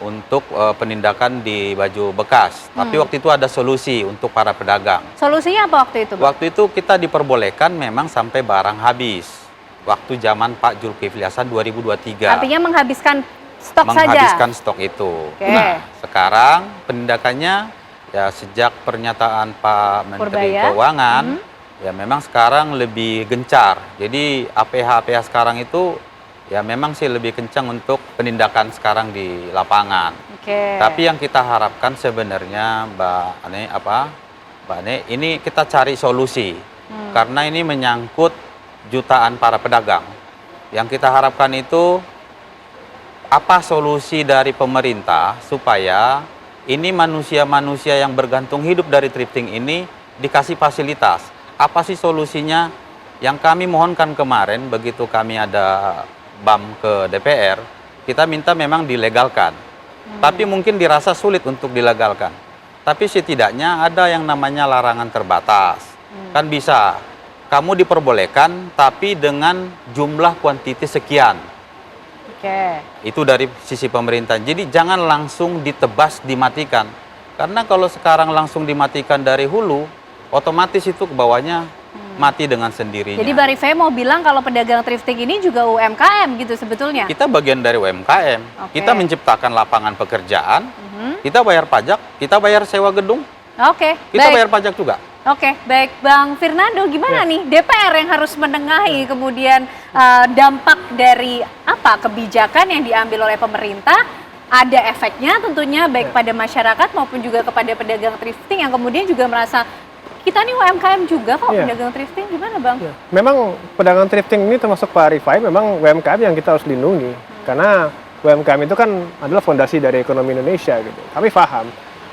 untuk penindakan di baju bekas. Tapi waktu itu ada solusi untuk para pedagang. Solusinya apa waktu itu, Bang? Waktu itu kita diperbolehkan memang sampai barang habis. Waktu zaman Pak Zulkifli Hasan 2023. Artinya menghabiskan stok saja? Menghabiskan stok itu. Oke. Nah, sekarang penindakannya ya sejak pernyataan Pak Menteri Purbaya. Keuangan, ya memang sekarang lebih gencar. Jadi APH sekarang itu ya memang sih lebih kencang untuk penindakan sekarang di lapangan. Oke. Tapi yang kita harapkan sebenarnya Mbak Ane, ini kita cari solusi. Karena ini menyangkut jutaan para pedagang. Yang kita harapkan itu apa solusi dari pemerintah supaya ini manusia-manusia yang bergantung hidup dari thrifting ini dikasih fasilitas. Apa sih solusinya? Yang kami mohonkan kemarin begitu kami ada BAM ke DPR, kita minta memang dilegalkan. Tapi mungkin dirasa sulit untuk dilegalkan. Tapi setidaknya ada yang namanya larangan terbatas. Kan bisa, kamu diperbolehkan tapi dengan jumlah kuantiti sekian. Oke. Itu dari sisi pemerintah. Jadi jangan langsung ditebas, dimatikan. Karena kalau sekarang langsung dimatikan dari hulu, otomatis itu ke bawahnya mati dengan sendirinya. Jadi Bang Rifai mau bilang kalau pedagang thrifting ini juga UMKM gitu sebetulnya? Kita bagian dari UMKM. Oke. Kita menciptakan lapangan pekerjaan, kita bayar pajak, kita bayar sewa gedung, Oke, kita baik. bayar pajak juga. Oke, baik. Bang Fernando, gimana nih DPR yang harus menengahi kemudian dampak dari apa kebijakan yang diambil oleh pemerintah? Ada efeknya tentunya baik pada masyarakat maupun juga kepada pedagang thrifting yang kemudian juga merasa kita nih UMKM juga kok pedagang thrifting, gimana Bang? Memang pedagang thrifting ini termasuk Pak Rifai, memang UMKM yang kita harus lindungi. Karena UMKM itu kan adalah fondasi dari ekonomi Indonesia gitu. Kami paham.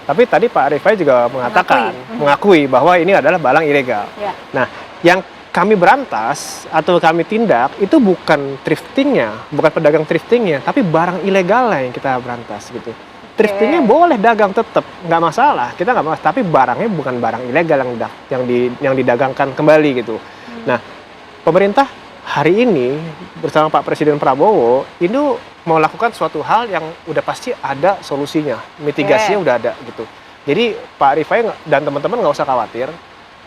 Tapi tadi Pak Rifai juga mengatakan, mengakui bahwa ini adalah barang ilegal. Nah, yang kami berantas atau kami tindak itu bukan thriftingnya, bukan pedagang thriftingnya, tapi barang ilegalnya yang kita berantas gitu. Thriftingnya boleh dagang tetap, nggak masalah, kita nggak masalah, tapi barangnya bukan barang ilegal yang didagangkan kembali gitu. Nah, pemerintah hari ini bersama Pak Presiden Prabowo itu mau lakukan suatu hal yang udah pasti ada solusinya, mitigasinya udah ada gitu. Jadi Pak Rifai dan teman-teman nggak usah khawatir.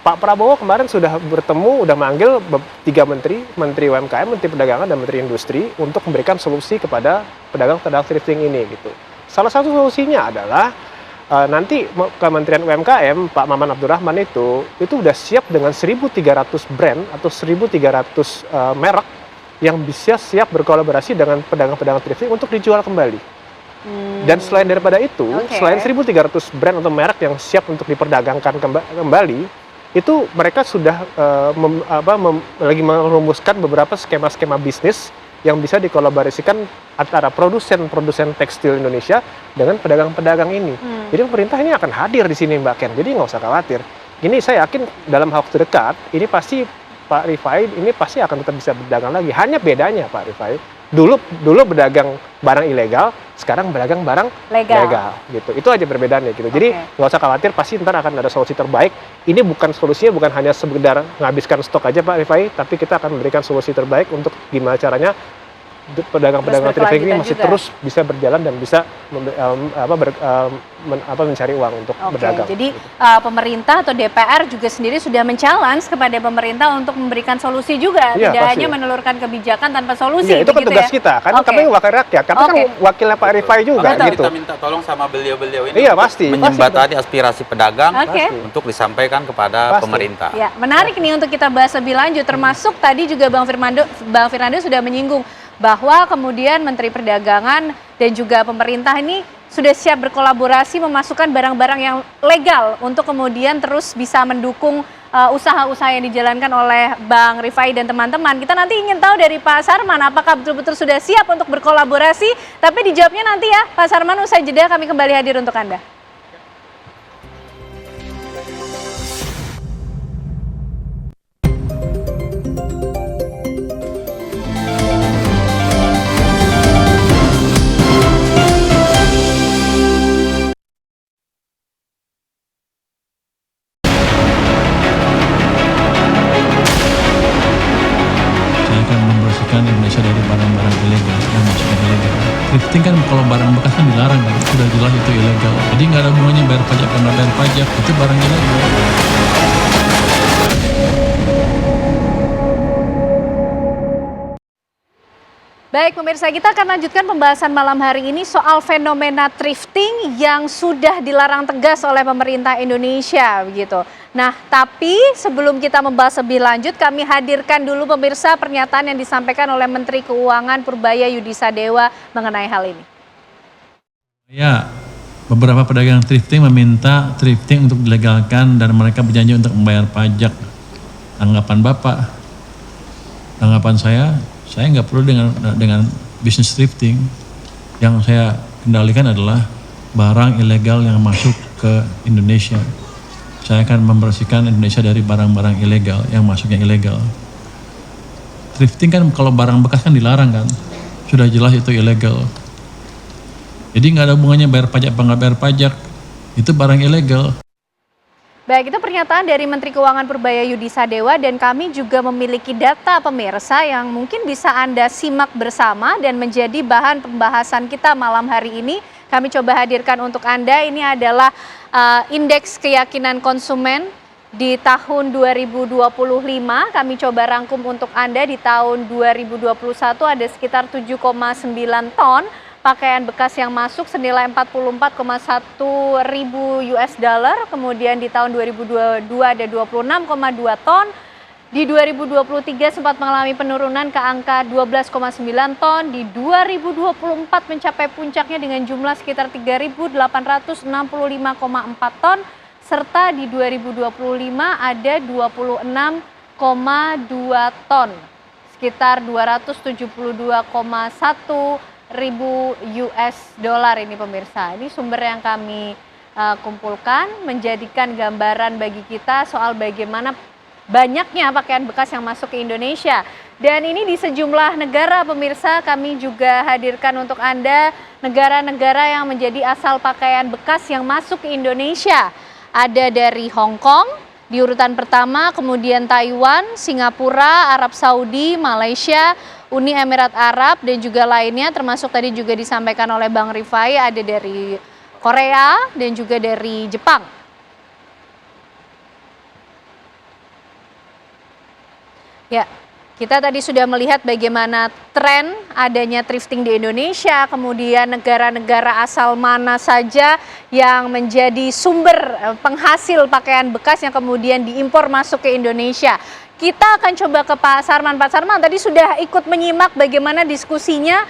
Pak Prabowo kemarin sudah bertemu, udah manggil 3 Menteri UMKM, Menteri Perdagangan dan Menteri Industri untuk memberikan solusi kepada pedagang-pedagang thrifting ini gitu. Salah satu solusinya adalah nanti Kementerian UMKM, Pak Maman Abdurrahman itu udah siap dengan 1.300 brand atau 1.300 merek yang bisa siap berkolaborasi dengan pedagang-pedagang thrifting untuk dijual kembali. Dan selain daripada itu, selain 1.300 brand atau merek yang siap untuk diperdagangkan kembali, itu mereka sudah lagi merumuskan beberapa skema-skema bisnis yang bisa dikolaborasikan antara produsen tekstil Indonesia dengan pedagang-pedagang ini. Jadi pemerintah ini akan hadir di sini Mbak Ken, jadi nggak usah khawatir. Ini saya yakin dalam waktu dekat, ini pasti Pak Rifai ini pasti akan tetap bisa berdagang lagi. Hanya bedanya Pak Rifai, dulu berdagang barang ilegal, sekarang berdagang barang legal gitu. Itu aja perbedaannya gitu. Jadi nggak usah khawatir, pasti ntar akan ada solusi terbaik. Ini bukan solusinya, bukan hanya sekedar menghabiskan stok aja Pak Rifai, tapi kita akan memberikan solusi terbaik untuk gimana caranya pedagang-pedagang thrifting ini masih terus bisa berjalan dan bisa mencari uang untuk berdagang. Jadi pemerintah atau DPR juga sendiri sudah men-challenge kepada pemerintah untuk memberikan solusi juga, tidak hanya menelurkan kebijakan tanpa solusi. Itu kan tugas kita, kan kami wakil rakyat, kami kan wakilnya Pak Rifai juga gitu. Kita minta tolong sama beliau-beliau ini pasti menjembatani aspirasi pedagang untuk disampaikan kepada pemerintah. Ya, menarik nih untuk kita bahas lebih lanjut, termasuk tadi juga Bang Fernando sudah menyinggung bahwa kemudian Menteri Perdagangan dan juga pemerintah ini sudah siap berkolaborasi memasukkan barang-barang yang legal untuk kemudian terus bisa mendukung usaha-usaha yang dijalankan oleh Bang Rifai dan teman-teman. Kita nanti ingin tahu dari Pak Sarman apakah betul-betul sudah siap untuk berkolaborasi, tapi dijawabnya nanti ya Pak Sarman, usai jeda kami kembali hadir untuk Anda. kan membersihkan Indonesia dari barang-barang ilegal yang masuknya ilegal. Thrifting kan kalau barang bekas kan dilarang kan, sudah jelas itu ilegal. Jadi nggak ada hubungannya bayar pajak atau nggak bayar pajak, itu barang ilegal. Baik pemirsa, kita akan lanjutkan pembahasan malam hari ini soal fenomena thrifting yang sudah dilarang tegas oleh pemerintah Indonesia begitu. Nah, tapi sebelum kita membahas lebih lanjut, kami hadirkan dulu pemirsa pernyataan yang disampaikan oleh Menteri Keuangan Purbaya Yudisadewa mengenai hal ini. Ya, beberapa pedagang thrifting meminta thrifting untuk dilegalkan dan mereka berjanji untuk membayar pajak. Tanggapan Bapak, tanggapan saya nggak perlu dengan bisnis thrifting. Yang saya kendalikan adalah barang ilegal yang masuk ke Indonesia. Saya akan membersihkan Indonesia dari barang-barang ilegal yang masuknya ilegal. Thrifting kan kalau barang bekas kan dilarang kan, sudah jelas itu ilegal. Jadi nggak ada hubungannya bayar pajak apa nggak bayar pajak, itu barang ilegal. Baik, itu pernyataan dari Menteri Keuangan Purbaya Yudisadewa dan kami juga memiliki data pemirsa yang mungkin bisa Anda simak bersama dan menjadi bahan pembahasan kita malam hari ini. Kami coba hadirkan untuk Anda, ini adalah indeks keyakinan konsumen di tahun 2025. Kami coba rangkum untuk Anda di tahun 2021 ada sekitar 7,9 ton pakaian bekas yang masuk senilai 44,1 ribu US dollar. Kemudian di tahun 2022 ada 26,2 ton. Di 2023 sempat mengalami penurunan ke angka 12,9 ton. Di 2024 mencapai puncaknya dengan jumlah sekitar 3.865,4 ton. Serta di 2025 ada 26,2 ton. Sekitar 272,1 ribu US dollar ini pemirsa. Ini sumber yang kami kumpulkan menjadikan gambaran bagi kita soal bagaimana banyaknya pakaian bekas yang masuk ke Indonesia. Dan ini di sejumlah negara pemirsa, kami juga hadirkan untuk Anda negara-negara yang menjadi asal pakaian bekas yang masuk ke Indonesia. Ada dari Hong Kong di urutan pertama, kemudian Taiwan, Singapura, Arab Saudi, Malaysia, Uni Emirat Arab dan juga lainnya, termasuk tadi juga disampaikan oleh Bang Rifai ada dari Korea dan juga dari Jepang. Ya, kita tadi sudah melihat bagaimana tren adanya thrifting di Indonesia, kemudian negara-negara asal mana saja yang menjadi sumber penghasil pakaian bekas yang kemudian diimpor masuk ke Indonesia. Kita akan coba ke Pak Sarman. Pak Sarman tadi sudah ikut menyimak bagaimana diskusinya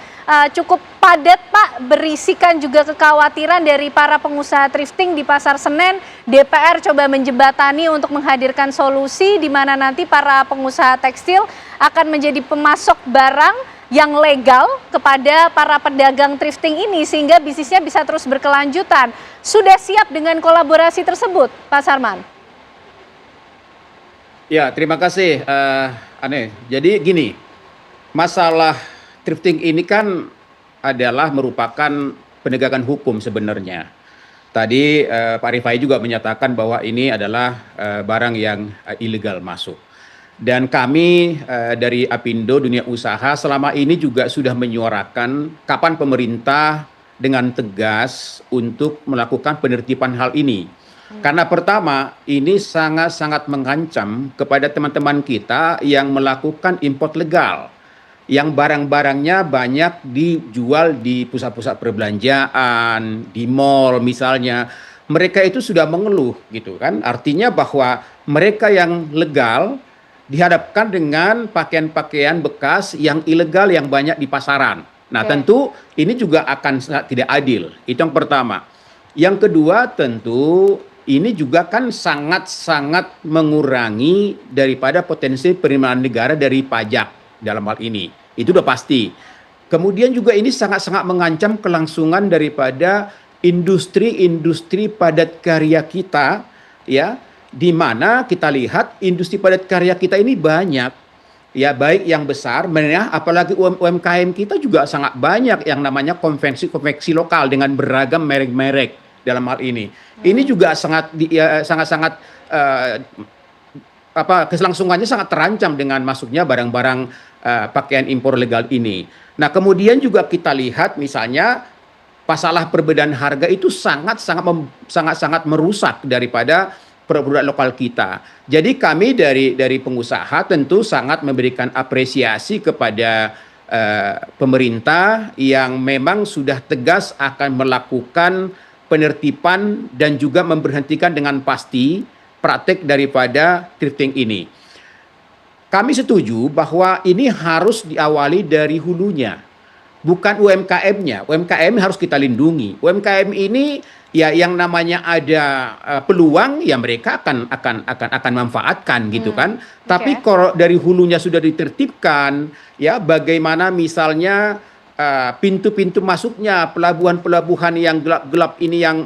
cukup padat Pak, berisikan juga kekhawatiran dari para pengusaha thrifting di Pasar Senen. DPR coba menjembatani untuk menghadirkan solusi di mana nanti para pengusaha tekstil akan menjadi pemasok barang yang legal kepada para pedagang thrifting ini sehingga bisnisnya bisa terus berkelanjutan. Sudah siap dengan kolaborasi tersebut, Pak Sarman? Ya, terima kasih, Aneh. Jadi gini, masalah thrifting ini kan adalah merupakan penegakan hukum sebenarnya. Tadi Pak Rifai juga menyatakan bahwa ini adalah barang yang ilegal masuk. Dan kami dari Apindo Dunia Usaha selama ini juga sudah menyuarakan kapan pemerintah dengan tegas untuk melakukan penertiban hal ini. Karena pertama, ini sangat-sangat mengancam kepada teman-teman kita yang melakukan import legal. Yang barang-barangnya banyak dijual di pusat-pusat perbelanjaan, di mall misalnya. Mereka itu sudah mengeluh gitu kan. Artinya bahwa mereka yang legal dihadapkan dengan pakaian-pakaian bekas yang ilegal yang banyak di pasaran. Nah, tentu ini juga akan tidak adil. Itu yang pertama. Yang kedua tentu ini juga kan sangat-sangat mengurangi daripada potensi penerimaan negara dari pajak dalam hal ini. Itu udah pasti. Kemudian juga ini sangat-sangat mengancam kelangsungan daripada industri-industri padat karya kita, ya, di mana kita lihat industri padat karya kita ini banyak, ya, baik yang besar, menengah, apalagi UMKM kita juga sangat banyak yang namanya konveksi lokal dengan beragam merek-merek. Dalam hal ini juga sangat-sangat keselangsungannya sangat terancam dengan masuknya barang-barang pakaian impor legal ini. Nah, kemudian juga kita lihat misalnya masalah perbedaan harga itu sangat merusak daripada produk lokal kita. Jadi kami dari pengusaha tentu sangat memberikan apresiasi kepada pemerintah yang memang sudah tegas akan melakukan penertiban dan juga memberhentikan dengan pasti praktek daripada thrifting ini. Kami setuju bahwa ini harus diawali dari hulunya, bukan UMKM-nya. UMKM harus kita lindungi. UMKM ini ya yang namanya ada peluang ya mereka akan manfaatkan gitu kan. Tapi kalau dari hulunya sudah ditertibkan ya bagaimana misalnya pintu-pintu masuknya pelabuhan-pelabuhan yang gelap-gelap ini yang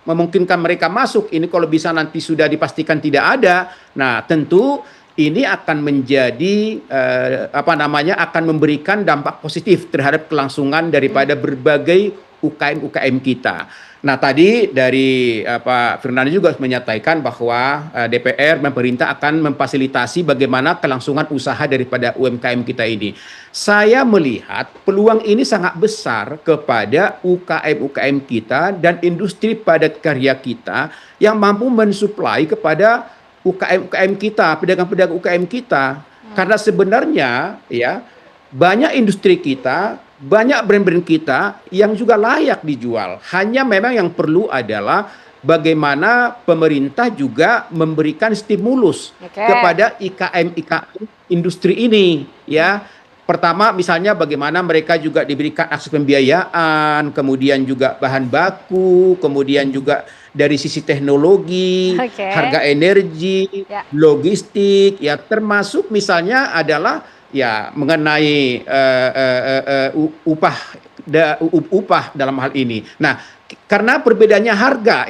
memungkinkan mereka masuk ini kalau bisa nanti sudah dipastikan tidak ada. Nah, tentu ini akan menjadi akan memberikan dampak positif terhadap kelangsungan daripada berbagai UKM kita. Nah, tadi dari Pak Fernando juga menyatakan bahwa DPR pemerintah akan memfasilitasi bagaimana kelangsungan usaha daripada UMKM kita ini. Saya melihat peluang ini sangat besar kepada UKM kita dan industri padat karya kita yang mampu mensuplai kepada UKM kita, pedagang-pedagang UKM kita. Karena sebenarnya ya banyak industri kita, banyak brand-brand kita yang juga layak dijual. Hanya memang yang perlu adalah bagaimana pemerintah juga memberikan stimulus kepada IKM industri ini ya. Pertama misalnya bagaimana mereka juga diberikan akses pembiayaan, kemudian juga bahan baku, kemudian juga dari sisi teknologi, harga energi, logistik, ya termasuk misalnya adalah ya mengenai upah dalam hal ini. Nah, karena perbedaannya harga.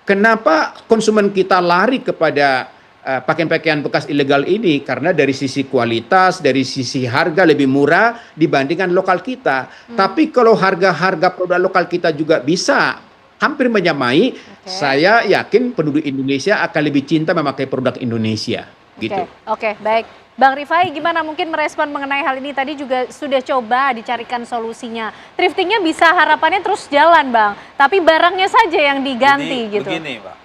Kenapa konsumen kita lari kepada pakaian-pakaian bekas ilegal ini? Karena dari sisi kualitas, dari sisi harga lebih murah dibandingkan lokal kita. Tapi kalau harga-harga produk lokal kita juga bisa hampir menyamai, saya yakin penduduk Indonesia akan lebih cinta memakai produk Indonesia. Gitu. Oke, baik. Bang Rifai, gimana mungkin merespon mengenai hal ini? Tadi juga sudah coba dicarikan solusinya. Thriftingnya bisa harapannya terus jalan, Bang. Tapi barangnya saja yang diganti gitu. Begini, Pak.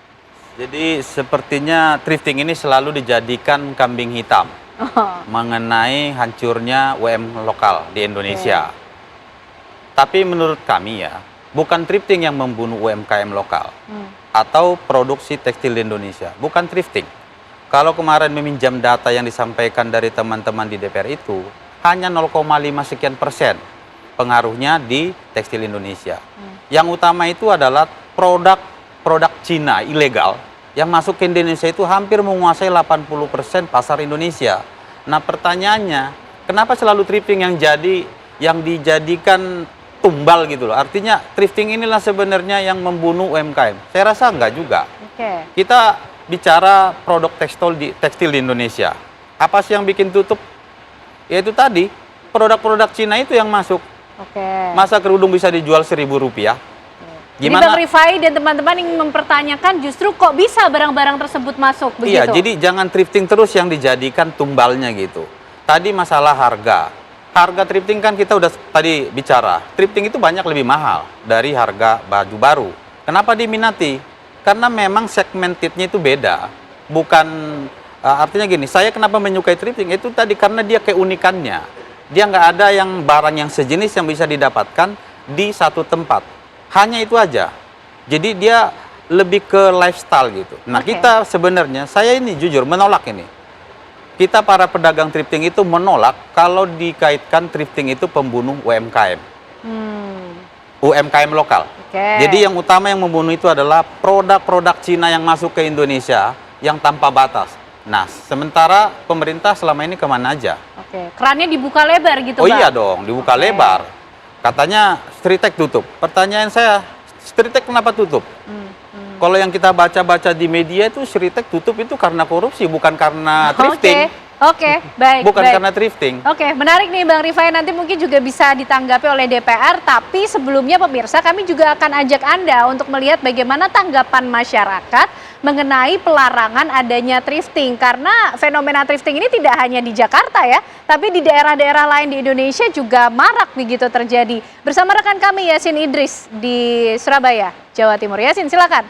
Jadi sepertinya thrifting ini selalu dijadikan kambing hitam mengenai hancurnya UMKM lokal di Indonesia. Tapi menurut kami ya, bukan thrifting yang membunuh UMKM lokal atau produksi tekstil di Indonesia. Bukan thrifting. Kalau kemarin meminjam data yang disampaikan dari teman-teman di DPR itu, hanya 0,5 sekian persen pengaruhnya di tekstil Indonesia. Yang utama itu adalah produk Cina ilegal yang masuk ke Indonesia itu hampir menguasai 80% pasar Indonesia. Nah, pertanyaannya, kenapa selalu thrifting yang dijadikan tumbal gitu loh? Artinya thrifting inilah sebenarnya yang membunuh UMKM. Saya rasa enggak juga. Kita bicara produk tekstil di Indonesia. Apa sih yang bikin tutup? Yaitu tadi, produk-produk Cina itu yang masuk. Masa kerudung bisa dijual Rp1.000? Gimana? Jadi Bang Rifai dan teman-teman yang mempertanyakan justru kok bisa barang-barang tersebut masuk begitu? Iya, jadi jangan thrifting terus yang dijadikan tumbalnya gitu. Tadi masalah harga. Harga thrifting kan kita udah tadi bicara. Thrifting itu banyak lebih mahal dari harga baju baru. Kenapa diminati? Karena memang segmentednya itu beda. Bukan, artinya gini, saya kenapa menyukai thrifting? Itu tadi karena dia keunikannya. Dia nggak ada yang barang yang sejenis yang bisa didapatkan di satu tempat. Hanya itu aja. Jadi dia lebih ke lifestyle gitu. Nah, kita sebenarnya, saya ini jujur menolak ini. Kita para pedagang thrifting itu menolak kalau dikaitkan thrifting itu pembunuh UMKM. UMKM lokal. Jadi yang utama yang membunuh itu adalah produk-produk Cina yang masuk ke Indonesia yang tanpa batas. Nah, sementara pemerintah selama ini kemana aja? Kerannya dibuka lebar gitu, Oh Bang? iya dong, dibuka lebar. Katanya Street Tech tutup. Pertanyaan saya, Street Tech kenapa tutup? Kalau yang kita baca-baca di media itu Street Tech tutup itu karena korupsi, bukan karena thrifting. Baik. Bukan karena thrifting. Menarik nih Bang Rifai, nanti mungkin juga bisa ditanggapi oleh DPR, tapi sebelumnya pemirsa kami juga akan ajak Anda untuk melihat bagaimana tanggapan masyarakat mengenai pelarangan adanya thrifting. Karena fenomena thrifting ini tidak hanya di Jakarta ya, tapi di daerah-daerah lain di Indonesia juga marak begitu terjadi. Bersama rekan kami Yasin Idris di Surabaya, Jawa Timur. Yasin, silakan.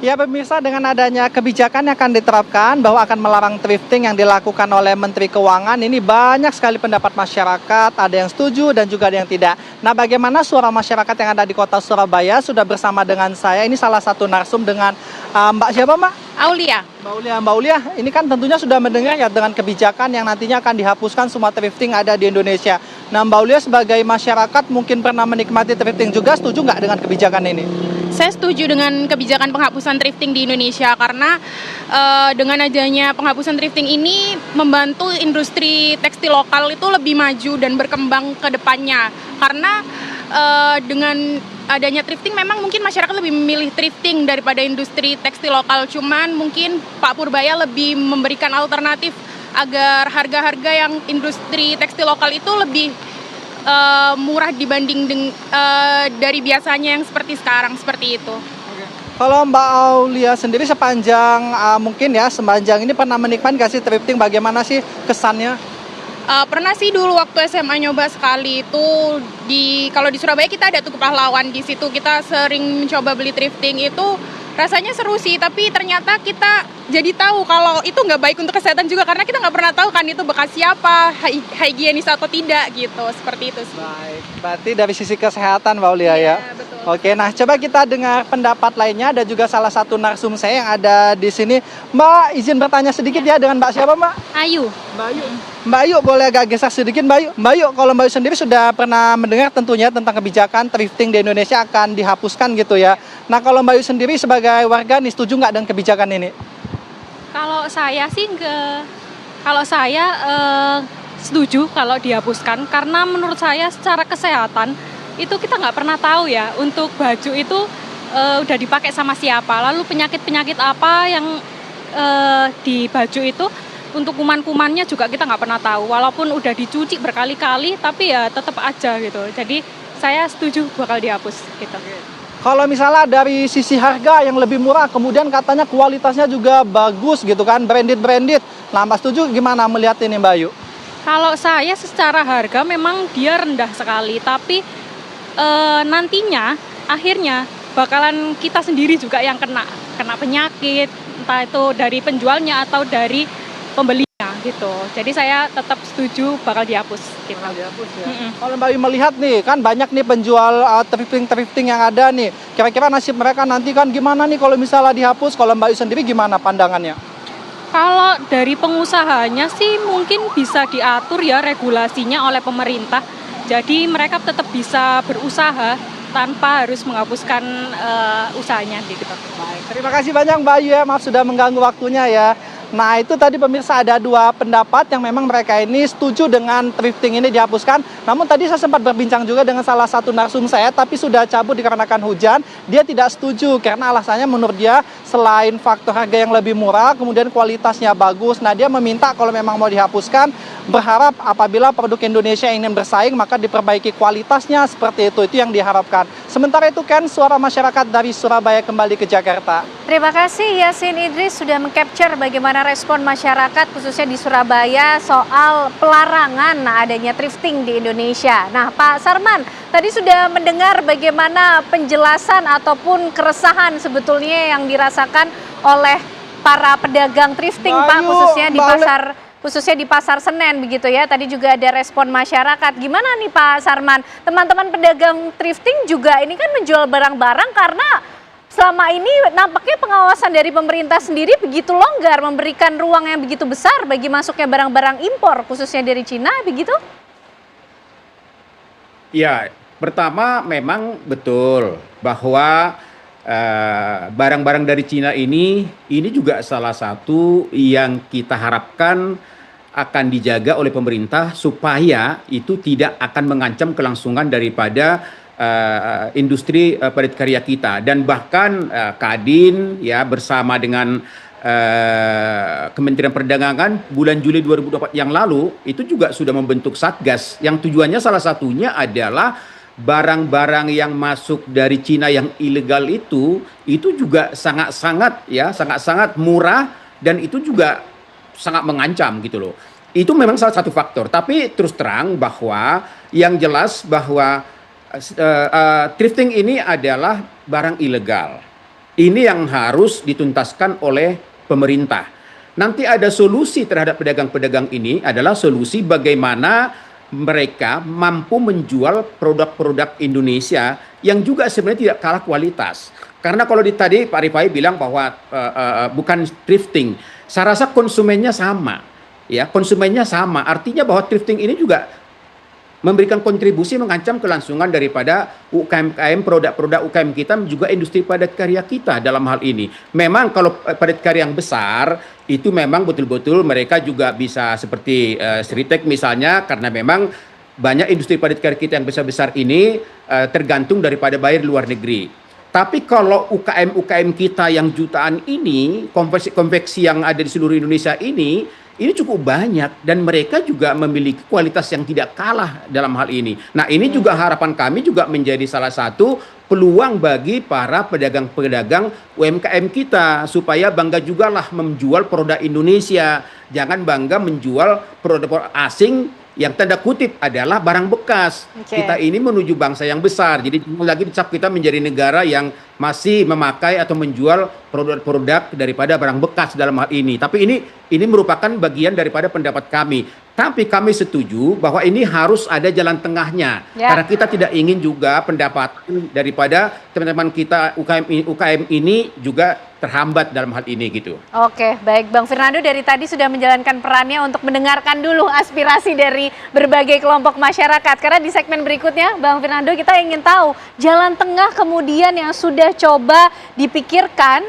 Ya pemirsa, dengan adanya kebijakan yang akan diterapkan bahwa akan melarang thrifting yang dilakukan oleh Menteri Keuangan, ini banyak sekali pendapat masyarakat, ada yang setuju dan juga ada yang tidak. Nah, bagaimana suara masyarakat yang ada di kota Surabaya? Sudah bersama dengan saya, ini salah satu narsum dengan Mbak siapa Mbak? Aulia. Mbak Aulia, ini kan tentunya sudah mendengar ya dengan kebijakan yang nantinya akan dihapuskan semua thrifting ada di Indonesia. Nah, Mbak Aulia sebagai masyarakat mungkin pernah menikmati thrifting juga, setuju nggak dengan kebijakan ini? Saya setuju dengan kebijakan penghapusan thrifting di Indonesia karena dengan adanya penghapusan thrifting ini membantu industri tekstil lokal itu lebih maju dan berkembang ke depannya. Karena dengan adanya thrifting memang mungkin masyarakat lebih memilih thrifting daripada industri tekstil lokal. Cuman mungkin Pak Purbaya lebih memberikan alternatif agar harga-harga yang industri tekstil lokal itu lebih murah dibanding dari biasanya yang seperti sekarang, seperti itu. Kalau Mbak Aulia sendiri sepanjang mungkin ya sepanjang ini pernah menikmati nggak sih thrifting? Bagaimana sih kesannya? Pernah sih dulu waktu SMA nyoba sekali itu kalau di Surabaya kita ada Tugu Pahlawan, di situ kita sering mencoba beli thrifting. Itu rasanya seru sih, tapi ternyata kita jadi tahu kalau itu nggak baik untuk kesehatan juga karena kita nggak pernah tahu kan itu bekas siapa, higienis atau tidak gitu, seperti itu sih. Baik, berarti dari sisi kesehatan Mbak Aulia ya. Betul. Oke, nah coba kita dengar pendapat lainnya, ada juga salah satu narsum saya yang ada di sini. Mbak, izin bertanya sedikit ya dengan Mbak siapa Mbak? Ayu. Mbak Ayu, boleh agak geser sedikit Mbak Ayu? Mbak Ayu, kalau Mbak Ayu sendiri sudah pernah mendengar tentunya tentang kebijakan thrifting di Indonesia akan dihapuskan gitu ya. Nah kalau Mbak Ayu sendiri sebagai warga nih setuju nggak dengan kebijakan ini? Kalau saya sih enggak. Kalau saya setuju kalau dihapuskan karena menurut saya secara kesehatan itu kita nggak pernah tahu ya untuk baju itu udah dipakai sama siapa. Lalu penyakit-penyakit apa yang di baju itu untuk kuman-kumannya juga kita nggak pernah tahu. Walaupun udah dicuci berkali-kali tapi ya tetap aja gitu. Jadi saya setuju bakal dihapus gitu. Kalau misalnya dari sisi harga yang lebih murah, kemudian katanya kualitasnya juga bagus gitu kan, branded. Nah, Mbak setuju gimana melihat ini Mbak Ayu? Kalau saya secara harga memang dia rendah sekali, tapi nantinya akhirnya bakalan kita sendiri juga yang kena penyakit, entah itu dari penjualnya atau dari pembelinya gitu. Jadi saya tetap setuju bakal dihapus. Gitu. Bakal dihapus ya. Kalau Mbak Ayu melihat nih, kan banyak nih penjual thrifting yang ada nih. Kira-kira nasib mereka nanti kan gimana nih kalau misalnya dihapus? Kalau Mbak Ayu sendiri gimana pandangannya? Kalau dari pengusahanya sih mungkin bisa diatur ya regulasinya oleh pemerintah. Jadi mereka tetap bisa berusaha tanpa harus menghapuskan usahanya gitu. Baik, terima kasih banyak Mbak Ayu ya, maaf sudah mengganggu waktunya ya. Nah itu tadi pemirsa ada dua pendapat yang memang mereka ini setuju dengan thrifting ini dihapuskan. Namun tadi saya sempat berbincang juga dengan salah satu narsum saya tapi sudah cabut dikarenakan hujan. Dia tidak setuju karena alasannya menurut dia selain faktor harga yang lebih murah kemudian kualitasnya bagus. Nah dia meminta kalau memang mau dihapuskan berharap apabila produk Indonesia ingin bersaing maka diperbaiki kualitasnya seperti itu yang diharapkan. Sementara itu kan suara masyarakat dari Surabaya kembali ke Jakarta. Terima kasih Yasin Idris sudah mengcapture bagaimana respon masyarakat khususnya di Surabaya soal pelarangan adanya thrifting di Indonesia. Nah Pak Sarman, tadi sudah mendengar bagaimana penjelasan ataupun keresahan sebetulnya yang dirasakan oleh para pedagang thrifting Pak khususnya di Pasar Senen begitu ya. Tadi juga ada respon masyarakat. Gimana nih Pak Sarman? Teman-teman pedagang thrifting juga ini kan menjual barang-barang karena selama ini nampaknya pengawasan dari pemerintah sendiri begitu longgar, memberikan ruang yang begitu besar bagi masuknya barang-barang impor khususnya dari Cina begitu? Ya, pertama memang betul bahwa barang-barang dari Cina ini juga salah satu yang kita harapkan akan dijaga oleh pemerintah supaya itu tidak akan mengancam kelangsungan daripada industri padat karya kita. Dan bahkan Kadin ya bersama dengan Kementerian Perdagangan bulan Juli 2024 yang lalu itu juga sudah membentuk Satgas yang tujuannya salah satunya adalah barang-barang yang masuk dari Cina yang ilegal itu juga sangat-sangat murah, dan itu juga sangat mengancam gitu loh. Itu memang salah satu faktor. Tapi terus terang bahwa yang jelas bahwa thrifting ini adalah barang ilegal. Ini yang harus dituntaskan oleh pemerintah. Nanti ada solusi terhadap pedagang-pedagang ini, adalah solusi bagaimana mereka mampu menjual produk-produk Indonesia yang juga sebenarnya tidak kalah kualitas. Karena kalau tadi Pak Rifai bilang bahwa bukan thrifting, saya rasa konsumennya sama. Ya, konsumennya sama. Artinya bahwa thrifting ini juga memberikan kontribusi mengancam kelangsungan daripada UKM, produk-produk UKM kita, juga industri padat karya kita dalam hal ini. Memang kalau padat karya yang besar itu memang betul-betul mereka juga bisa seperti Sritek misalnya, karena memang banyak industri padat karya kita yang besar-besar ini tergantung daripada buyer luar negeri. Tapi kalau UKM kita yang jutaan ini, konveksi yang ada di seluruh Indonesia ini cukup banyak, dan mereka juga memiliki kualitas yang tidak kalah dalam hal ini. Nah, ini juga harapan kami juga menjadi salah satu peluang bagi para pedagang-pedagang UMKM kita, supaya bangga juga lah menjual produk Indonesia. Jangan bangga menjual produk asing yang tanda kutip adalah barang bekas. Kita ini menuju bangsa yang besar. Jadi lagi dicap kita menjadi negara yang masih memakai atau menjual produk-produk daripada barang bekas dalam hal ini. Tapi ini merupakan bagian daripada pendapat kami. Tapi kami setuju bahwa ini harus ada jalan tengahnya. Karena kita tidak ingin juga pendapatan daripada teman-teman kita UKM ini juga terhambat dalam hal ini gitu. Oke, baik Bang Fernando dari tadi sudah menjalankan perannya untuk mendengarkan dulu aspirasi dari berbagai kelompok masyarakat. Karena di segmen berikutnya Bang Fernando kita ingin tahu jalan tengah kemudian yang sudah coba dipikirkan.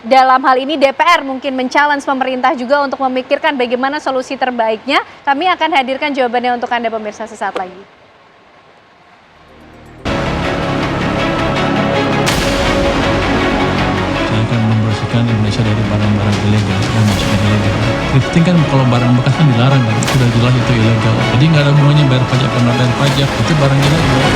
Dalam hal ini DPR mungkin men-challenge pemerintah juga untuk memikirkan bagaimana solusi terbaiknya. Kami akan hadirkan jawabannya untuk Anda pemirsa sesaat lagi. Saya akan membersihkan Indonesia dari barang-barang ilegal yang masuk ilegal. Thrifting kan kalau barang bekas kan dilarang kan, sudah jelas itu ilegal. Jadi nggak ada hubungannya bayar pajak karena bayar pajak, itu barang ilegal.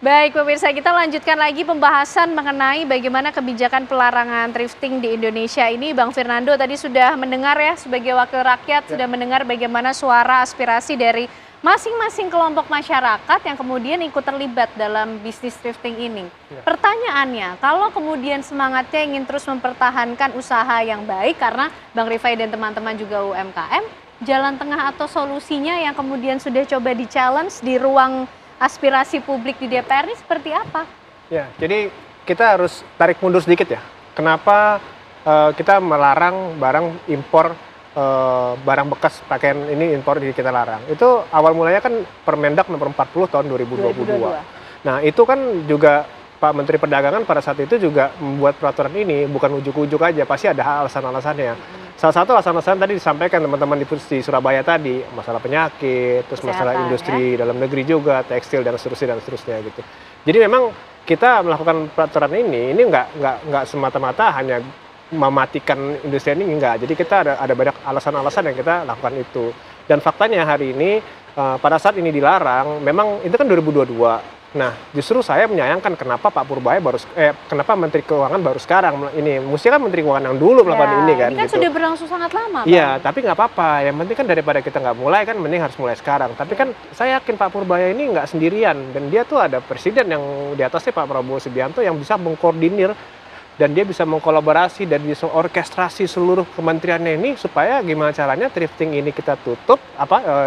Baik pemirsa, kita lanjutkan lagi pembahasan mengenai bagaimana kebijakan pelarangan thrifting di Indonesia ini. Bang Fernando tadi sudah mendengar ya, sebagai wakil rakyat sudah mendengar bagaimana suara aspirasi dari masing-masing kelompok masyarakat yang kemudian ikut terlibat dalam bisnis thrifting ini. Pertanyaannya, kalau kemudian semangatnya ingin terus mempertahankan usaha yang baik, karena Bang Rifai dan teman-teman juga UMKM, jalan tengah atau solusinya yang kemudian sudah coba di-challenge di ruang aspirasi publik di DPR ini seperti apa? Ya, jadi kita harus tarik mundur sedikit ya. Kenapa kita melarang barang impor, barang bekas pakaian ini impor kita larang? Itu awal mulanya kan Permendak nomor 40 tahun 2022. Nah, itu kan juga Pak Menteri Perdagangan pada saat itu juga membuat peraturan ini bukan ujuk-ujuk aja, pasti ada alasan-alasannya. Salah satu alasan-alasan tadi disampaikan teman-teman di Surabaya tadi, masalah penyakit, terus masalah industri dalam negeri juga, tekstil dan seterusnya gitu. Jadi memang kita melakukan peraturan ini nggak semata-mata hanya mematikan industri ini, enggak. Jadi kita ada banyak alasan-alasan yang kita lakukan itu. Dan faktanya hari ini pada saat ini dilarang, memang itu kan 2022. Nah, justru saya menyayangkan kenapa Pak Purbaya kenapa Menteri Keuangan baru sekarang ini. Mestinya kan Menteri Keuangan yang dulu melakukan ini kan. Ini kan gitu. sudah berlangsung sangat lama. Iya, tapi nggak apa-apa. Yang penting kan daripada kita nggak mulai kan, mending harus mulai sekarang. Tapi kan saya yakin Pak Purbaya ini nggak sendirian. Dan dia tuh ada presiden yang di atasnya Pak Prabowo Subianto yang bisa mengkoordinir dan dia bisa mengkolaborasi dan bisa orkestrasi seluruh kementeriannya ini supaya gimana caranya thrifting ini kita tutup,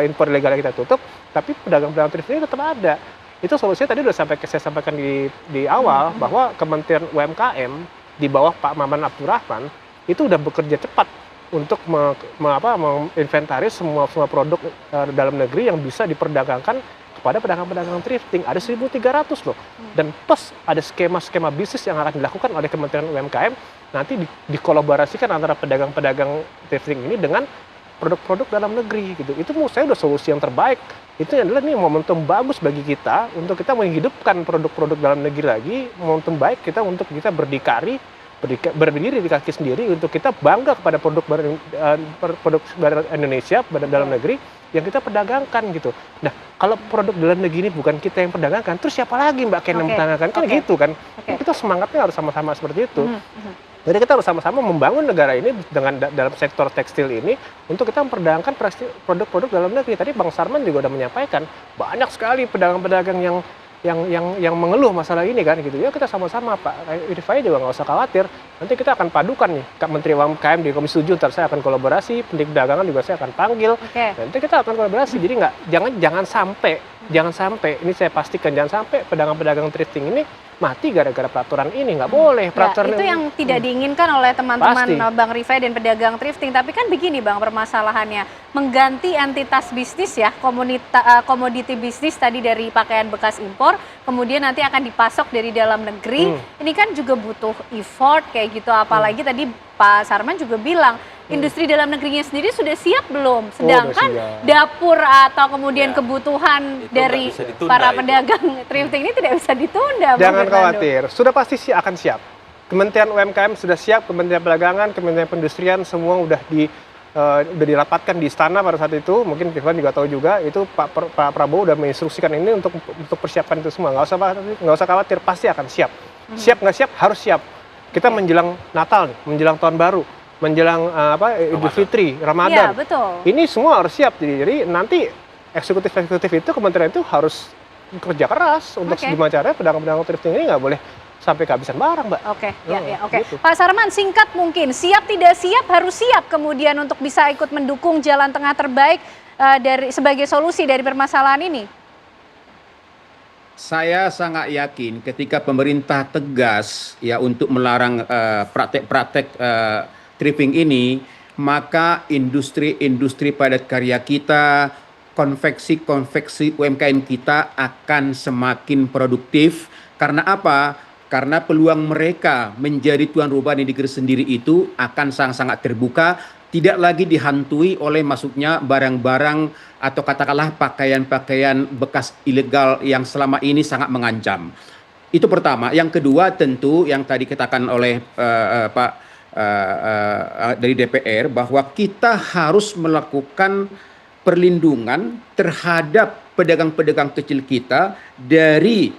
impor ilegal kita tutup, tapi pedagang-pedagang thrifting ini tetap ada. Itu solusinya tadi udah saya sampaikan di awal bahwa Kementerian UMKM di bawah Pak Maman Abdurrahman itu udah bekerja cepat untuk menginventaris semua produk dalam negeri yang bisa diperdagangkan kepada pedagang-pedagang thrifting. Ada 1.300 loh. Dan plus ada skema-skema bisnis yang akan dilakukan oleh Kementerian UMKM nanti dikolaborasikan antara pedagang-pedagang thrifting ini dengan produk-produk dalam negeri gitu. Itu menurut saya udah solusi yang terbaik. Itu adalah nih momentum bagus bagi kita untuk kita menghidupkan produk-produk dalam negeri lagi, momentum baik kita untuk kita berdikari berdiri di kaki sendiri untuk kita bangga kepada produk Indonesia dalam negeri yang kita perdagangkan gitu. Nah, kalau produk dalam negeri ini bukan kita yang perdagangkan, terus siapa lagi Mbak Ken yang memperdagangkan? Kan gitu kan. Kita semangatnya harus sama-sama seperti itu. Jadi kita harus sama-sama membangun negara ini dengan dalam sektor tekstil ini untuk kita memperdagangkan produk-produk dalam negeri. Tadi Bang Sarman juga udah menyampaikan banyak sekali pedagang-pedagang yang mengeluh masalah ini kan gitu ya. Kita sama-sama Pak Rifai juga nggak usah khawatir. Nanti kita akan padukan nih Menteri UMKM di Komisi 7, ntar saya akan kolaborasi, Menteri Perdagangan juga saya akan panggil. Nanti kita akan kolaborasi. Jadi jangan sampai ini saya pastikan jangan sampai pedagang-pedagang thrifting ini mati gara-gara peraturan ini, nggak boleh. Peraturan itu yang tidak diinginkan oleh teman-teman Bang Rifai dan pedagang thrifting. Tapi kan begini Bang, permasalahannya mengganti entitas bisnis ya, komoditi bisnis tadi dari pakaian bekas impor, kemudian nanti akan dipasok dari dalam negeri. Ini kan juga butuh effort kayak gitu. Apalagi tadi Pak Sarman juga bilang industri dalam negerinya sendiri sudah siap belum? Sedangkan dapur atau kemudian kebutuhan dari para pedagang thrifting ini tidak bisa ditunda. Jangan khawatir, sudah pasti akan siap. Kementerian UMKM sudah siap, Kementerian Perdagangan, Kementerian Perindustrian semua udah dirapatkan di istana pada saat itu. Mungkin Rifan juga tahu juga, itu Pak Prabowo udah menginstruksikan ini untuk persiapkan itu semua. Nggak usah khawatir, pasti akan siap. Siap nggak siap harus siap. Kita menjelang Natal nih, menjelang Tahun Baru, menjelang Idul Fitri, Ramadan. Iya, betul. Ini semua harus siap. Jadi nanti eksekutif itu kementerian itu harus kerja keras untuk gimana caranya pedagang-pedagang thrifting ini nggak boleh sampai kehabisan barang, Mbak. Oke. Gitu. Pak Sarman, singkat mungkin, siap tidak siap harus siap kemudian untuk bisa ikut mendukung jalan tengah terbaik sebagai solusi dari permasalahan ini. Saya sangat yakin ketika pemerintah tegas ya untuk melarang praktek-praktek thrifting ini, maka industri padat karya kita, konveksi UMKM kita akan semakin produktif. Karena apa? Karena peluang mereka menjadi tuan rumah di negeri sendiri itu akan sangat-sangat terbuka, tidak lagi dihantui oleh masuknya barang-barang atau katakanlah pakaian-pakaian bekas ilegal yang selama ini sangat mengancam. Itu pertama. Yang kedua tentu yang tadi dikatakan oleh Pak dari DPR bahwa kita harus melakukan perlindungan terhadap pedagang-pedagang kecil kita dari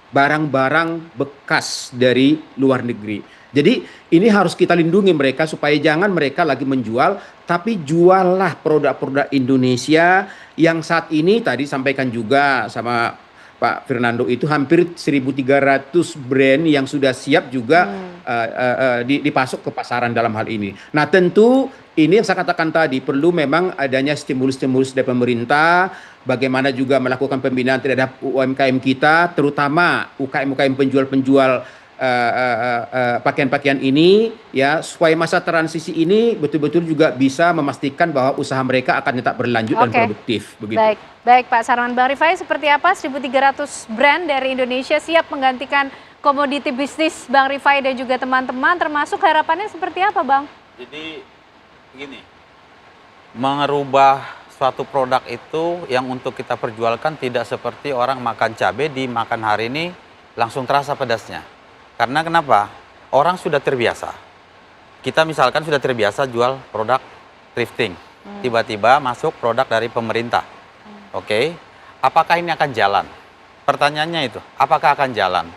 barang-barang bekas dari luar negeri. Jadi ini harus kita lindungi mereka supaya jangan mereka lagi menjual, tapi juallah produk-produk Indonesia yang saat ini tadi sampaikan juga sama Pak Fernando itu hampir 1.300 brand yang sudah siap juga dipasok ke pasaran dalam hal ini. Nah tentu ini yang saya katakan tadi perlu memang adanya stimulus-stimulus dari pemerintah, bagaimana juga melakukan pembinaan terhadap UMKM kita, terutama UKM-UKM penjual-penjual pakaian-pakaian ini ya, supaya masa transisi ini betul-betul juga bisa memastikan bahwa usaha mereka akan tetap berlanjut dan produktif begitu. Baik Pak Sarman. Bang Rifai, seperti apa 1.300 brand dari Indonesia siap menggantikan komoditi bisnis Bang Rifai dan juga teman-teman, termasuk harapannya seperti apa Bang? Jadi begini, merubah suatu produk itu yang untuk kita perjualkan tidak seperti orang makan cabai dimakan hari ini langsung terasa pedasnya. Karena kenapa? Orang sudah terbiasa. Kita misalkan sudah terbiasa jual produk thrifting. Tiba-tiba masuk produk dari pemerintah. Oke. Apakah ini akan jalan? Pertanyaannya itu, apakah akan jalan?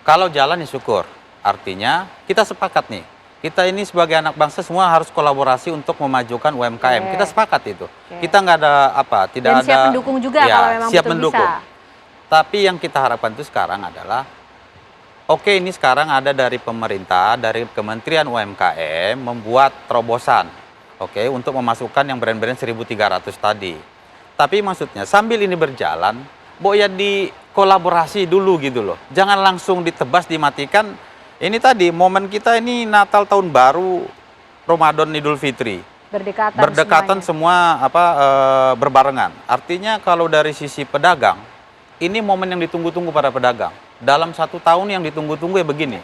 Kalau jalan ya syukur. Artinya kita sepakat nih. Kita ini sebagai anak bangsa semua harus kolaborasi untuk memajukan UMKM. Kita sepakat itu. Kita nggak ada tidak ada. Dan siap mendukung juga kalau memang siap betul mendukung. bisa. Tapi yang kita harapkan itu sekarang adalah ini sekarang ada dari pemerintah, dari Kementerian UMKM membuat terobosan, untuk memasukkan yang brand-brand 1.300 tadi. Tapi maksudnya sambil ini berjalan, ya dikolaborasi dulu gitu loh. Jangan langsung ditebas, dimatikan. Ini tadi momen kita ini Natal, Tahun Baru, Ramadan, Idul Fitri. Berdekatan semua berbarengan. Artinya kalau dari sisi pedagang, ini momen yang ditunggu-tunggu para pedagang. Dalam 1 tahun yang ditunggu-tunggu ya begini.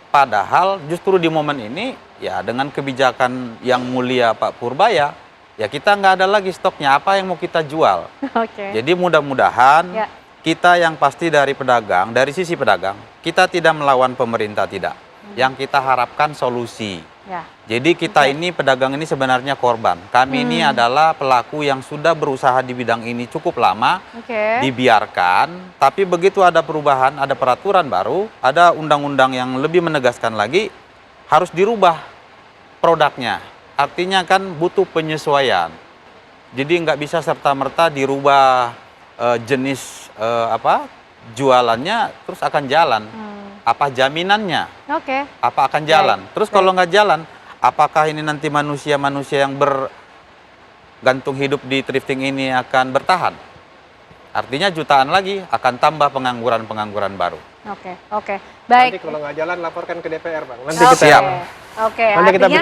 Padahal justru di momen ini ya dengan kebijakan yang mulia Pak Purbaya, ya kita nggak ada lagi stoknya, apa yang mau kita jual. Jadi mudah-mudahan kita yang pasti dari pedagang, dari sisi pedagang, kita tidak melawan pemerintah, tidak. Yang kita harapkan solusi. Ya. Jadi kita ini pedagang ini sebenarnya korban. Kami ini adalah pelaku yang sudah berusaha di bidang ini cukup lama, dibiarkan. Tapi begitu ada perubahan, ada peraturan baru, ada undang-undang yang lebih menegaskan lagi, harus dirubah produknya. Artinya kan butuh penyesuaian. Jadi nggak bisa serta-merta dirubah jenis jualannya terus akan jalan. Apa jaminannya? Apa akan jalan? Terus kalau nggak jalan, apakah ini nanti manusia-manusia yang bergantung hidup di thrifting ini akan bertahan? Artinya jutaan lagi akan tambah pengangguran-pengangguran baru. Oke. Baik. Nanti kalau nggak jalan laporkan ke DPR, Bang. Nanti kita siap. Artinya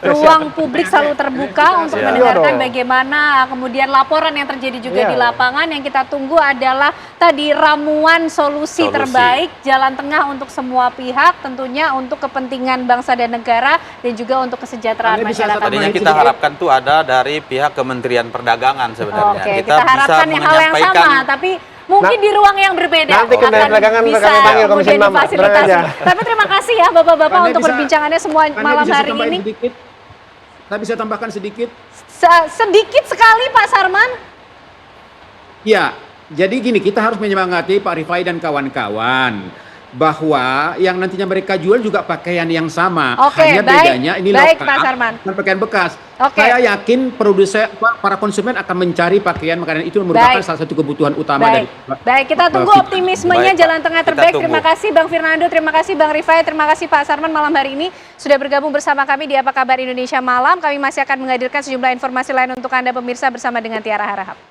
ruang publik selalu terbuka untuk mendengarkan bagaimana kemudian laporan yang terjadi juga di lapangan. Yang kita tunggu adalah tadi ramuan solusi terbaik, jalan tengah untuk semua pihak, tentunya untuk kepentingan bangsa dan negara dan juga untuk kesejahteraan masyarakat. Tadinya kita harapkan tuh ada dari pihak Kementerian Perdagangan sebenarnya. Kita harapkan hal yang sama, tapi mungkin di ruang yang berbeda nanti akan bisa kemudian difasilitasi. Tapi terima kasih ya Bapak-Bapak untuk perbincangannya semua malam hari ini. Saya bisa tambahkan sedikit? Sedikit sekali Pak Sarman. Ya, jadi gini, kita harus menyemangati Pak Rifai dan kawan-kawan bahwa yang nantinya mereka jual juga pakaian yang sama. Hanya bedanya ini lokal dan pakaian bekas. Saya yakin produsen, para konsumen akan mencari pakaian makanan itu merupakan salah satu kebutuhan utama dari. Baik, kita tunggu optimismenya jalan tengah terbaik. Terima kasih Bang Fernando, terima kasih Bang Rifai, terima kasih Pak Sarman malam hari ini sudah bergabung bersama kami di Apa Kabar Indonesia Malam. Kami masih akan menghadirkan sejumlah informasi lain untuk Anda pemirsa bersama dengan Tiara Harahap.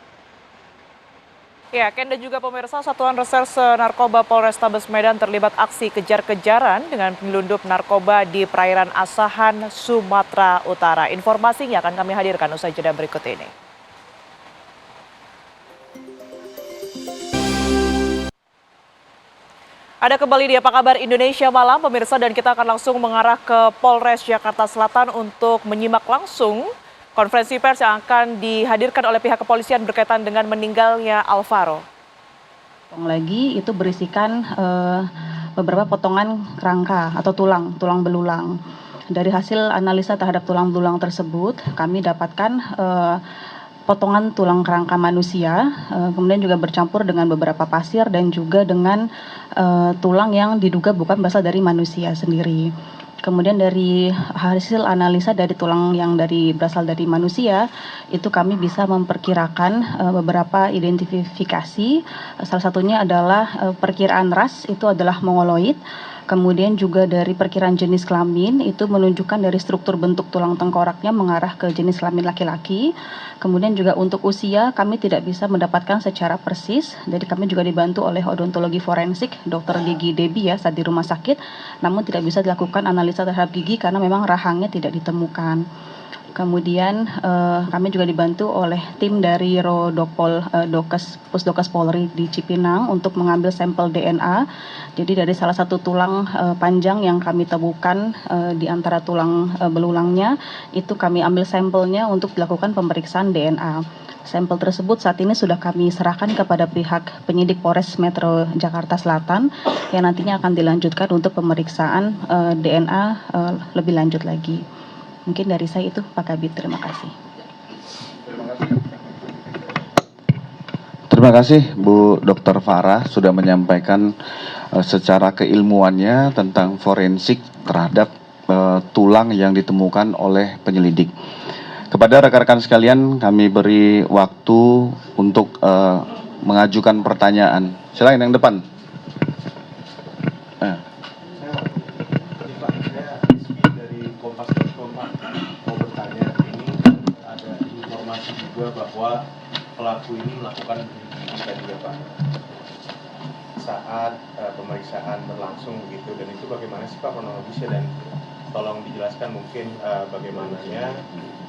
Ya, Ken dan juga pemirsa, Satuan Reserse Narkoba Polrestabes Medan terlibat aksi kejar-kejaran dengan penyelundup narkoba di perairan Asahan, Sumatera Utara. Informasinya akan kami hadirkan usai jeda berikut ini. Ada kembali di Apa Kabar Indonesia Malam, pemirsa, dan kita akan langsung mengarah ke Polres Jakarta Selatan untuk menyimak langsung konferensi pers yang akan dihadirkan oleh pihak kepolisian berkaitan dengan meninggalnya Alvaro. Lagi itu berisikan beberapa potongan kerangka atau tulang belulang. Dari hasil analisa terhadap tulang belulang tersebut, kami dapatkan potongan tulang kerangka manusia, kemudian juga bercampur dengan beberapa pasir dan juga dengan tulang yang diduga bukan berasal dari manusia sendiri. Kemudian dari hasil analisa dari tulang yang berasal dari manusia, itu kami bisa memperkirakan beberapa identifikasi. Salah satunya adalah perkiraan ras, itu adalah mongoloid. Kemudian juga dari perkiraan jenis kelamin, itu menunjukkan dari struktur bentuk tulang tengkoraknya mengarah ke jenis kelamin laki-laki. Kemudian juga untuk usia, kami tidak bisa mendapatkan secara persis. Jadi kami juga dibantu oleh odontologi forensik, Dr. Gigi Debi saat di rumah sakit. Namun tidak bisa dilakukan analisa terhadap gigi karena memang rahangnya tidak ditemukan. Kemudian kami juga dibantu oleh tim dari Rodokpol Pusdokes Polri di Cipinang untuk mengambil sampel DNA. Jadi dari salah satu tulang panjang yang kami temukan di antara tulang belulangnya, itu kami ambil sampelnya untuk dilakukan pemeriksaan DNA. Sampel tersebut saat ini sudah kami serahkan kepada pihak penyidik Polres Metro Jakarta Selatan yang nantinya akan dilanjutkan untuk pemeriksaan DNA lebih lanjut lagi. Mungkin dari saya itu Pak Kabid, terima kasih. Terima kasih Bu Dr. Farah sudah menyampaikan secara keilmuannya tentang forensik terhadap tulang yang ditemukan oleh penyelidik. Kepada rekan-rekan sekalian kami beri waktu untuk mengajukan pertanyaan. Silakan yang depan. Bahwa pelaku ini melakukan tadi ya Pak saat pemeriksaan berlangsung begitu, dan itu bagaimana sih Pak kronologisnya, dan tolong dijelaskan mungkin bagaimananya,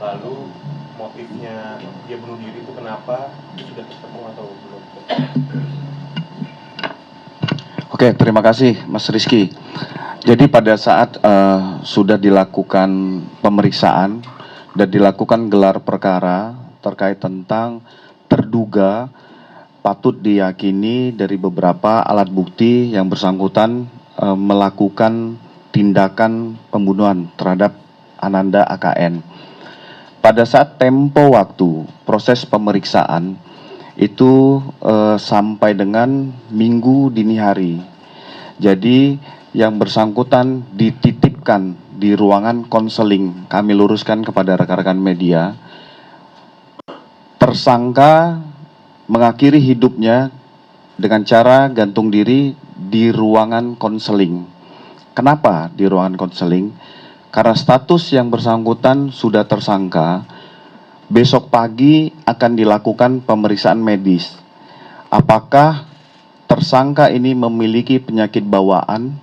lalu motifnya dia bunuh diri itu kenapa, itu sudah ketemu atau belum? Oke, terima kasih Mas Rizky. Jadi pada saat sudah dilakukan pemeriksaan dan dilakukan gelar perkara terkait tentang terduga patut diyakini dari beberapa alat bukti yang bersangkutan melakukan tindakan pembunuhan terhadap Ananda AKN. Pada saat tempo waktu proses pemeriksaan itu sampai dengan Minggu dini hari. Jadi yang bersangkutan dititipkan di ruangan konseling. Kami luruskan kepada rekan-rekan media. Tersangka mengakhiri hidupnya dengan cara gantung diri di ruangan konseling. Kenapa di ruangan konseling? Karena status yang bersangkutan sudah tersangka, besok pagi akan dilakukan pemeriksaan medis. Apakah tersangka ini memiliki penyakit bawaan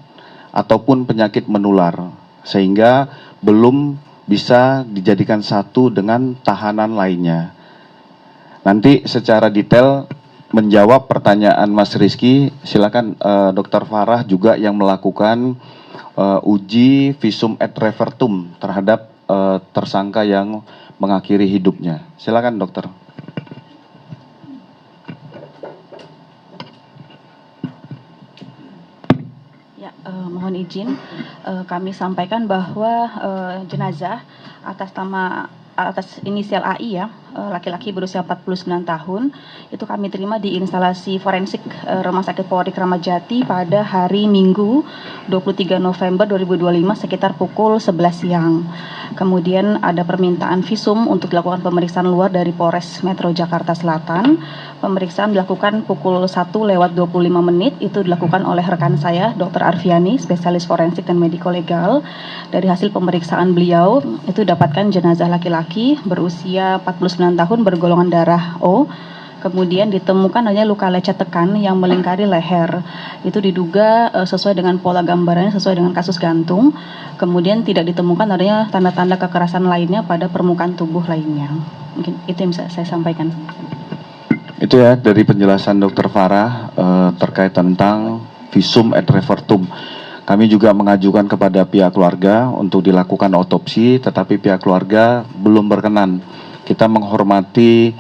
ataupun penyakit menular, sehingga belum bisa dijadikan satu dengan tahanan lainnya. Nanti secara detail menjawab pertanyaan Mas Rizky, silakan Dr. Farah juga yang melakukan uji visum et repertum terhadap tersangka yang mengakhiri hidupnya. Silakan dokter. Ya, mohon izin kami sampaikan bahwa jenazah atas inisial AI ya, laki-laki berusia 49 tahun, itu kami terima di instalasi forensik Rumah Sakit Polri Kramat Jati pada hari Minggu 23 November 2025 sekitar pukul 11 siang. Kemudian ada permintaan visum untuk dilakukan pemeriksaan luar dari Polres Metro Jakarta Selatan. Pemeriksaan dilakukan pukul 1:25 menit, itu dilakukan oleh rekan saya, Dr. Arfiani, spesialis forensik dan mediko-legal. Dari hasil pemeriksaan beliau, itu dapatkan jenazah laki-laki berusia 49 tahun bergolongan darah O. Kemudian ditemukan adanya luka lecet tekan yang melingkari leher. Itu diduga sesuai dengan pola gambarannya, sesuai dengan kasus gantung. Kemudian tidak ditemukan adanya tanda-tanda kekerasan lainnya pada permukaan tubuh lainnya. Mungkin itu yang bisa saya sampaikan. Itu ya dari penjelasan Dr. Farah terkait tentang visum et repertum. Kami juga mengajukan kepada pihak keluarga untuk dilakukan otopsi, tetapi pihak keluarga belum berkenan. Kita menghormati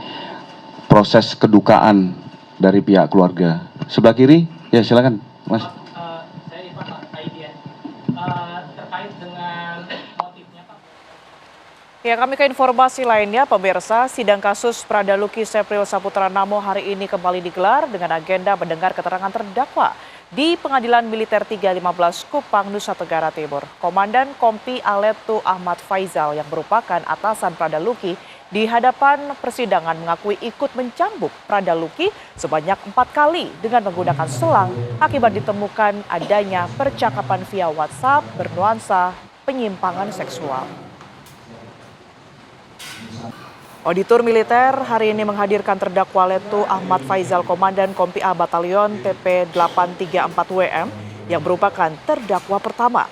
proses kedukaan dari pihak keluarga. Sebelah kiri, ya silakan, Mas. Saya Ivan Pak Aidia. Terkait dengan motifnya Pak. Ya, kami ke informasi lainnya, pemirsa. Sidang kasus Pradaluki Sepril Saputra Namo hari ini kembali digelar dengan agenda mendengar keterangan terdakwa di Pengadilan Militer 315 Kupang, Nusa Tenggara Timur. Komandan Kompi Aletu Ahmad Faizal yang merupakan atasan Pradaluki di hadapan persidangan mengakui ikut mencambuk Pradaluki sebanyak 4 kali dengan menggunakan selang akibat ditemukan adanya percakapan via WhatsApp bernuansa penyimpangan seksual. Auditor militer hari ini menghadirkan terdakwa Letu Ahmad Faizal, Komandan Kompi A Batalion TP 834WM yang merupakan terdakwa pertama.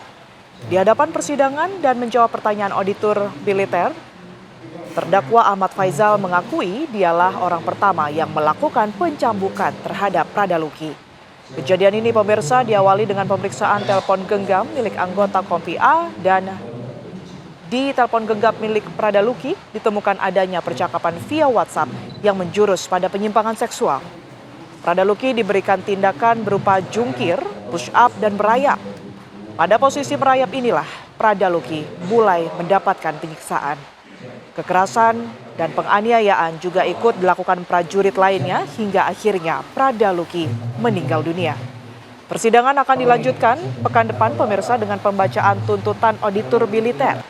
Di hadapan persidangan dan menjawab pertanyaan auditor militer, terdakwa Ahmad Faizal mengakui dialah orang pertama yang melakukan pencambukan terhadap Pradaluki. Kejadian ini pemirsa diawali dengan pemeriksaan telepon genggam milik anggota Kompi A, dan di telepon genggam milik Pradaluki ditemukan adanya percakapan via WhatsApp yang menjurus pada penyimpangan seksual. Pradaluki diberikan tindakan berupa jungkir, push up, dan merayap. Pada posisi merayap inilah Pradaluki mulai mendapatkan penyiksaan. Kekerasan dan penganiayaan juga ikut dilakukan prajurit lainnya hingga akhirnya Pradaluki meninggal dunia. Persidangan akan dilanjutkan pekan depan pemirsa dengan pembacaan tuntutan auditor militer.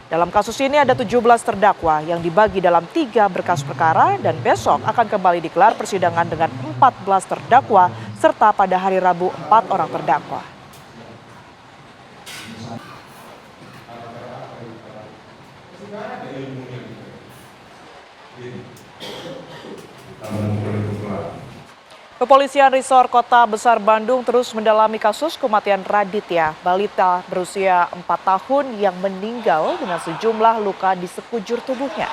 Dalam kasus ini ada 17 terdakwa yang dibagi dalam 3 berkas perkara dan besok akan kembali digelar persidangan dengan 14 terdakwa serta pada hari Rabu 4 orang terdakwa. Kepolisian Resor Kota Besar Bandung terus mendalami kasus kematian Raditya, balita berusia 4 tahun yang meninggal dengan sejumlah luka di sekujur tubuhnya.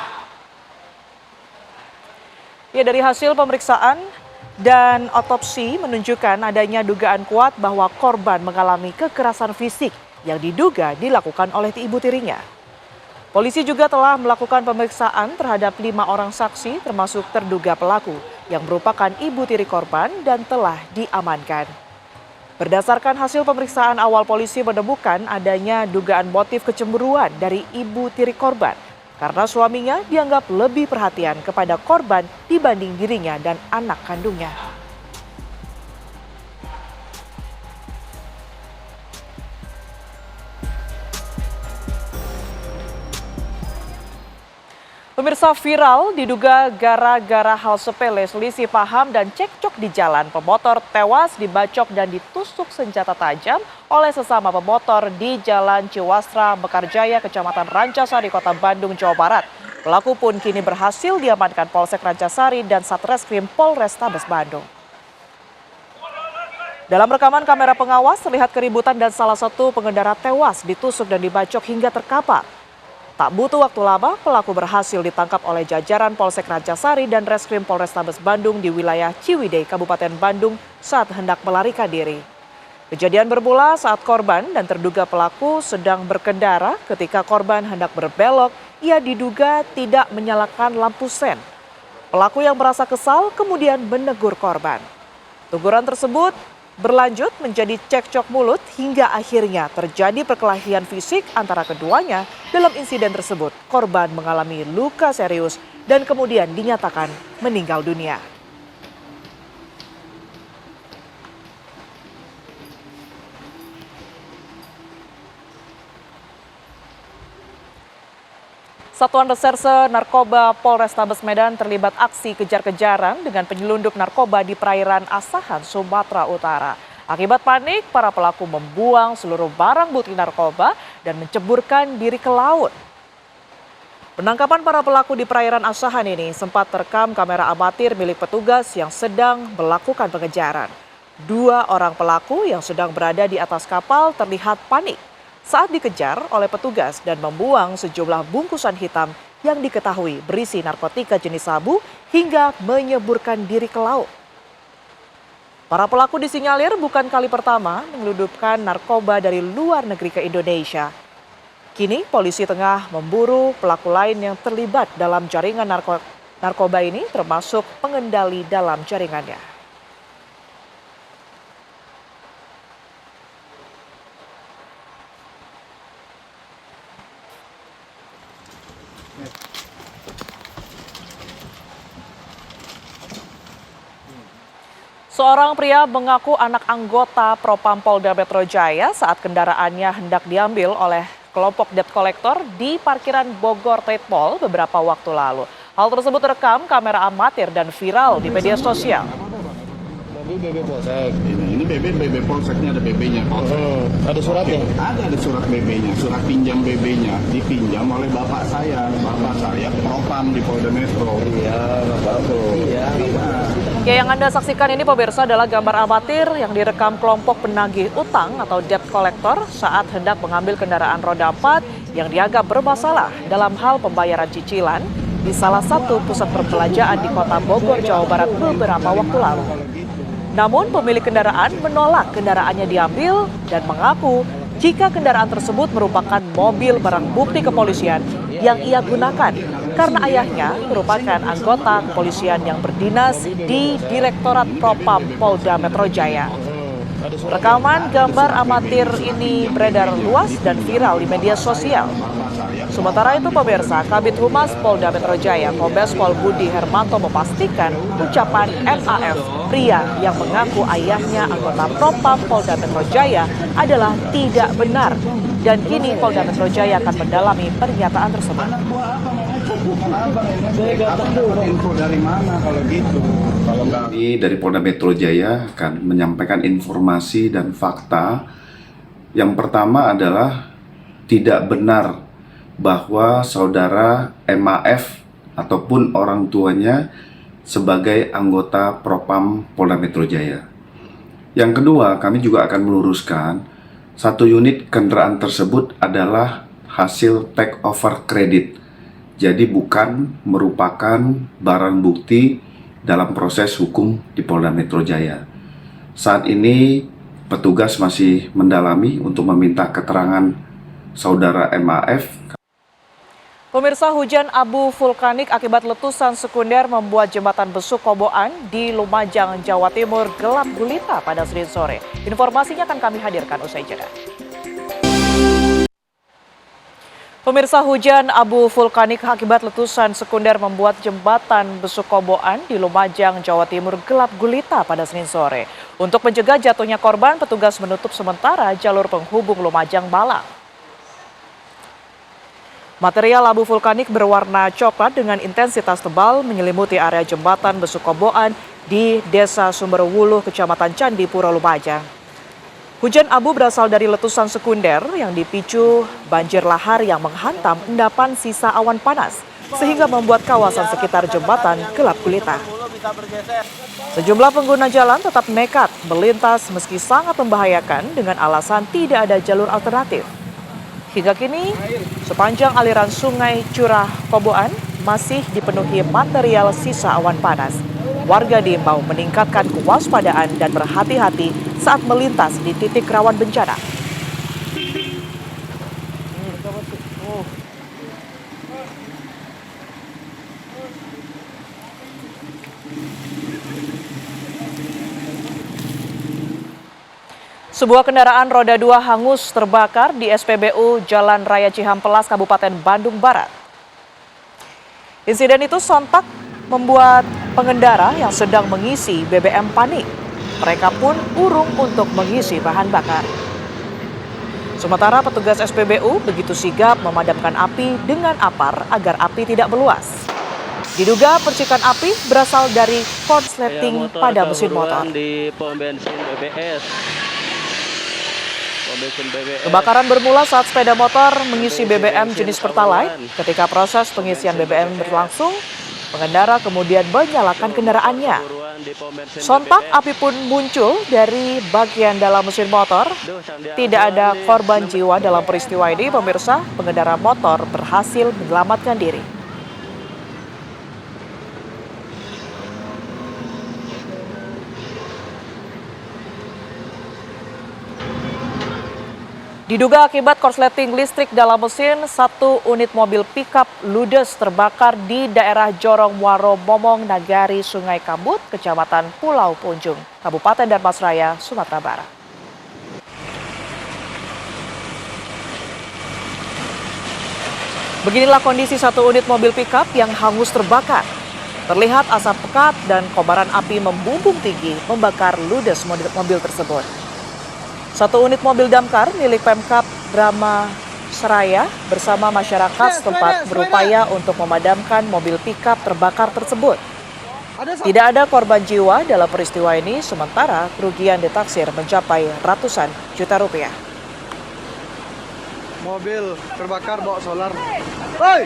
Ya, dari hasil pemeriksaan dan otopsi menunjukkan adanya dugaan kuat bahwa korban mengalami kekerasan fisik yang diduga dilakukan oleh ibu tirinya. Polisi juga telah melakukan pemeriksaan terhadap 5 orang saksi termasuk terduga pelaku yang merupakan ibu tiri korban dan telah diamankan. Berdasarkan hasil pemeriksaan awal, polisi menemukan adanya dugaan motif kecemburuan dari ibu tiri korban karena suaminya dianggap lebih perhatian kepada korban dibanding dirinya dan anak kandungnya. Pemirsa, viral diduga gara-gara hal sepele, selisih paham dan cekcok di jalan. Pemotor tewas dibacok dan ditusuk senjata tajam oleh sesama pemotor di Jalan Ciwastra, Mekarjaya, Kecamatan Rancasari, Kota Bandung, Jawa Barat. Pelaku pun kini berhasil diamankan Polsek Rancasari dan Satreskrim Polrestabes Bandung. Dalam rekaman kamera pengawas terlihat keributan dan salah satu pengendara tewas ditusuk dan dibacok hingga terkapar. Tak butuh waktu lama, pelaku berhasil ditangkap oleh jajaran Polsek Rancasari dan Reskrim Polrestabes Bandung di wilayah Ciwidey, Kabupaten Bandung saat hendak melarikan diri. Kejadian bermula saat korban dan terduga pelaku sedang berkendara. Ketika korban hendak berbelok, ia diduga tidak menyalakan lampu sen. Pelaku yang merasa kesal kemudian menegur korban. Teguran tersebut berlanjut menjadi cekcok mulut hingga akhirnya terjadi perkelahian fisik antara keduanya. Dalam insiden tersebut, korban mengalami luka serius dan kemudian dinyatakan meninggal dunia. Satuan Reserse Narkoba Polrestabes Medan terlibat aksi kejar-kejaran dengan penyelundup narkoba di perairan Asahan, Sumatera Utara. Akibat panik, para pelaku membuang seluruh barang bukti narkoba dan menceburkan diri ke laut. Penangkapan para pelaku di perairan Asahan ini sempat terekam kamera amatir milik petugas yang sedang melakukan pengejaran. 2 orang pelaku yang sedang berada di atas kapal terlihat panik saat dikejar oleh petugas dan membuang sejumlah bungkusan hitam yang diketahui berisi narkotika jenis sabu hingga menyeburkan diri ke laut. Para pelaku disinyalir bukan kali pertama menyelundupkan narkoba dari luar negeri ke Indonesia. Kini polisi tengah memburu pelaku lain yang terlibat dalam jaringan narkoba ini, termasuk pengendali dalam jaringannya. Seorang pria mengaku anak anggota Propam Polda Metro Jaya saat kendaraannya hendak diambil oleh kelompok debt collector di parkiran Bogor Trade Mall beberapa waktu lalu. Hal tersebut terekam kamera amatir dan viral di media sosial. BB Polsek. Ini BB Polseknya, ada BB-nya. Ada suratnya? Ada surat BB-nya, surat pinjam BB-nya dipinjam oleh bapak saya Propam di Polda Metro. Iya, bagus. Iya. Ya, yang Anda saksikan ini pemirsa adalah gambar amatir yang direkam kelompok penagih utang atau debt collector saat hendak mengambil kendaraan roda 4 yang dianggap bermasalah dalam hal pembayaran cicilan di salah satu pusat perbelanjaan di Kota Bogor, Jawa Barat beberapa waktu lalu. Namun pemilik kendaraan menolak kendaraannya diambil dan mengaku jika kendaraan tersebut merupakan mobil barang bukti kepolisian yang ia gunakan karena ayahnya merupakan anggota kepolisian yang berdinas di Direktorat Propam Polda Metro Jaya. Rekaman gambar amatir ini beredar luas dan viral di media sosial. Sementara itu pemirsa, Kabid Humas Polda Metro Jaya, Kombes Pol Budi Hermanto memastikan ucapan MAF pria yang mengaku ayahnya anggota Propam Polda Metro Jaya adalah tidak benar dan kini Polda Metro Jaya akan mendalami pernyataan tersebut. Info dari mana kalau gitu? Kami dari Polda Metro Jaya akan menyampaikan informasi dan fakta. Yang pertama adalah tidak benar bahwa saudara MAF ataupun orang tuanya sebagai anggota Propam Polda Metro Jaya. Yang kedua, kami juga akan meluruskan satu unit kendaraan tersebut adalah hasil take over kredit. Jadi bukan merupakan barang bukti dalam proses hukum di Polda Metro Jaya. Saat ini petugas masih mendalami untuk meminta keterangan saudara MAF. Pemirsa, hujan abu vulkanik akibat letusan sekunder membuat jembatan Besuk Koboan di Lumajang, Jawa Timur gelap gulita pada Senin sore. Informasinya akan kami hadirkan usai jeda. Pemirsa, hujan abu vulkanik akibat letusan sekunder membuat jembatan Besuk Koboan di Lumajang, Jawa Timur gelap gulita pada Senin sore. Untuk mencegah jatuhnya korban, petugas menutup sementara jalur penghubung Lumajang Malang. Material abu vulkanik berwarna coklat dengan intensitas tebal menyelimuti area jembatan Besuk Koboan di Desa Sumberwuluh, Kecamatan Candipuro, Lumajang. Hujan abu berasal dari letusan sekunder yang dipicu banjir lahar yang menghantam endapan sisa awan panas, sehingga membuat kawasan sekitar jembatan gelap gulita. Sejumlah pengguna jalan tetap nekat melintas meski sangat membahayakan dengan alasan tidak ada jalur alternatif. Hingga kini, sepanjang aliran sungai Curah Koboan masih dipenuhi material sisa awan panas. Warga diimbau meningkatkan kewaspadaan dan berhati-hati saat melintas di titik rawan bencana. Sebuah kendaraan roda 2 hangus terbakar di SPBU Jalan Raya Cihampelas, Kabupaten Bandung Barat. Insiden itu sontak membuat pengendara yang sedang mengisi BBM panik. Mereka pun urung untuk mengisi bahan bakar. Sementara petugas SPBU begitu sigap memadamkan api dengan apar agar api tidak meluas. Diduga percikan api berasal dari korsleting pada mesin motor. Di pom bensin BBS. Kebakaran bermula saat sepeda motor mengisi BBM jenis Pertalite. Ketika proses pengisian BBM berlangsung, pengendara kemudian menyalakan kendaraannya. Sontak api pun muncul dari bagian dalam mesin motor. Tidak ada korban jiwa dalam peristiwa ini, pemirsa. Pengendara motor berhasil menyelamatkan diri. Diduga akibat korsleting listrik dalam mesin, satu unit mobil pickup ludes terbakar di daerah Jorong Muaro Momong Nagari, Sungai Kambut, Kecamatan Pulau Punjung, Kabupaten Darmasraya, Sumatera Barat. Beginilah kondisi satu unit mobil pickup yang hangus terbakar. Terlihat asap pekat dan kobaran api membumbung tinggi membakar ludes mobil tersebut. Satu unit mobil damkar milik Pemkab Drama Seraya bersama masyarakat setempat berupaya untuk memadamkan mobil pickup terbakar tersebut. Tidak ada korban jiwa dalam peristiwa ini, sementara kerugian ditaksir mencapai ratusan juta rupiah. Mobil terbakar bawa solar. Hoi!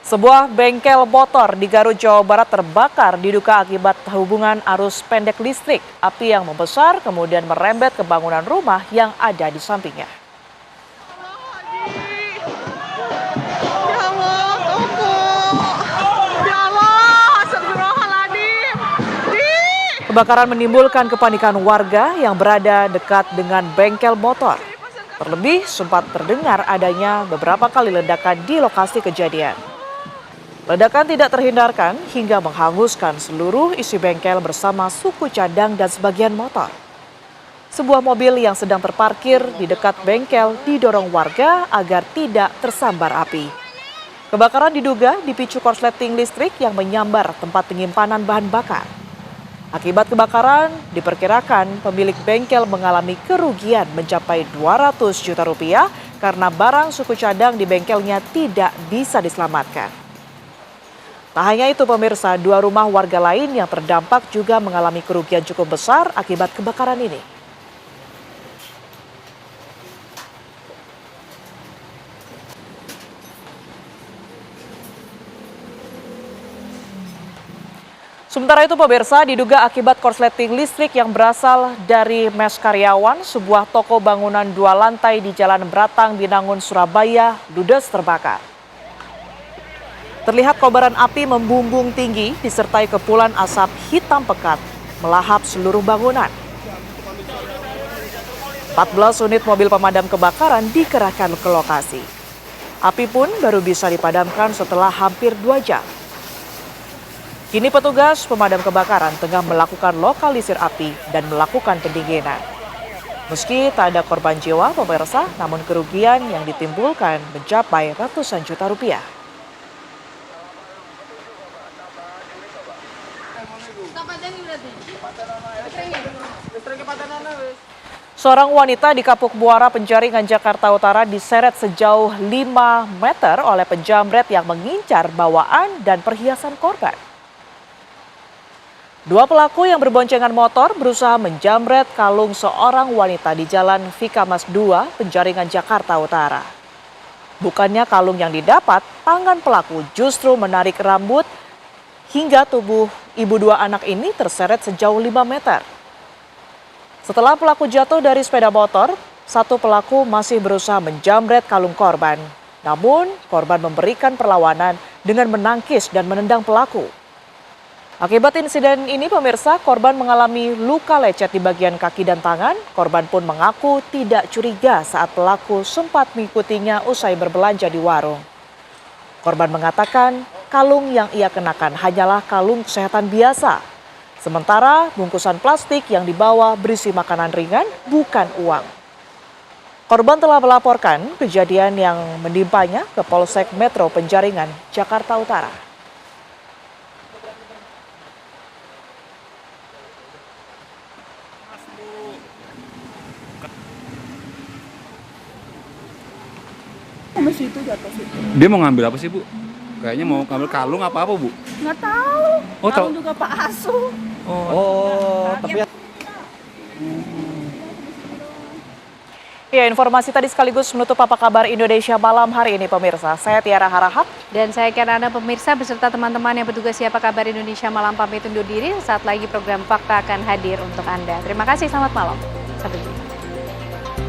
Sebuah bengkel motor di Garut, Jawa Barat terbakar diduga akibat hubungan arus pendek listrik. Api yang membesar kemudian merembet ke bangunan rumah yang ada di sampingnya. Kebakaran menimbulkan kepanikan warga yang berada dekat dengan bengkel motor. Terlebih sempat terdengar adanya beberapa kali ledakan di lokasi kejadian. Ledakan tidak terhindarkan hingga menghanguskan seluruh isi bengkel bersama suku cadang dan sebagian motor. Sebuah mobil yang sedang terparkir di dekat bengkel didorong warga agar tidak tersambar api. Kebakaran diduga dipicu korsleting listrik yang menyambar tempat penyimpanan bahan bakar. Akibat kebakaran, diperkirakan pemilik bengkel mengalami kerugian mencapai 200 juta rupiah karena barang suku cadang di bengkelnya tidak bisa diselamatkan. Tak hanya itu pemirsa, dua rumah warga lain yang terdampak juga mengalami kerugian cukup besar akibat kebakaran ini. Sementara itu pemirsa, diduga akibat korsleting listrik yang berasal dari mes karyawan, sebuah toko bangunan 2 lantai di Jalan Beratang, Binangun, Surabaya, ludes terbakar. Terlihat kobaran api membumbung tinggi disertai kepulan asap hitam pekat melahap seluruh bangunan. 14 unit mobil pemadam kebakaran dikerahkan ke lokasi. Api pun baru bisa dipadamkan setelah hampir 2 jam. Kini petugas pemadam kebakaran tengah melakukan lokalisir api dan melakukan pendinginan. Meski tak ada korban jiwa, pemirsa, namun kerugian yang ditimbulkan mencapai ratusan juta rupiah. Seorang wanita di Kapuk Muara, Penjaringan, Jakarta Utara diseret sejauh 5 meter oleh penjamret yang mengincar bawaan dan perhiasan korban. 2 pelaku yang berboncengan motor berusaha menjamret kalung seorang wanita di Jalan Vikamas 2, Penjaringan, Jakarta Utara. Bukannya kalung yang didapat, tangan pelaku justru menarik rambut hingga tubuh ibu 2 anak ini terseret sejauh 5 meter. Setelah pelaku jatuh dari sepeda motor, 1 pelaku masih berusaha menjamret kalung korban. Namun, korban memberikan perlawanan dengan menangkis dan menendang pelaku. Akibat insiden ini, pemirsa, korban mengalami luka lecet di bagian kaki dan tangan. Korban pun mengaku tidak curiga saat pelaku sempat mengikutinya usai berbelanja di warung. Korban mengatakan kalung yang ia kenakan hanyalah kalung kesehatan biasa. Sementara bungkusan plastik yang dibawa berisi makanan ringan, bukan uang. Korban telah melaporkan kejadian yang menimpanya ke Polsek Metro Penjaringan, Jakarta Utara. Dia mau ngambil apa sih, Bu? Kayaknya mau ngambil kalung apa Bu? Nggak tahu. Oh, tahu. Kalung juga Pak Asu. Tapi ya, informasi tadi sekaligus menutup Apa Kabar Indonesia malam hari ini, pemirsa. Saya Tiara Harahap. Dan saya Kirana, pemirsa, beserta teman-teman yang bertugas di Apa Kabar Indonesia malam pamit undur diri. Saat lagi program Fakta akan hadir untuk Anda. Terima kasih, selamat malam. Sampai jumpa.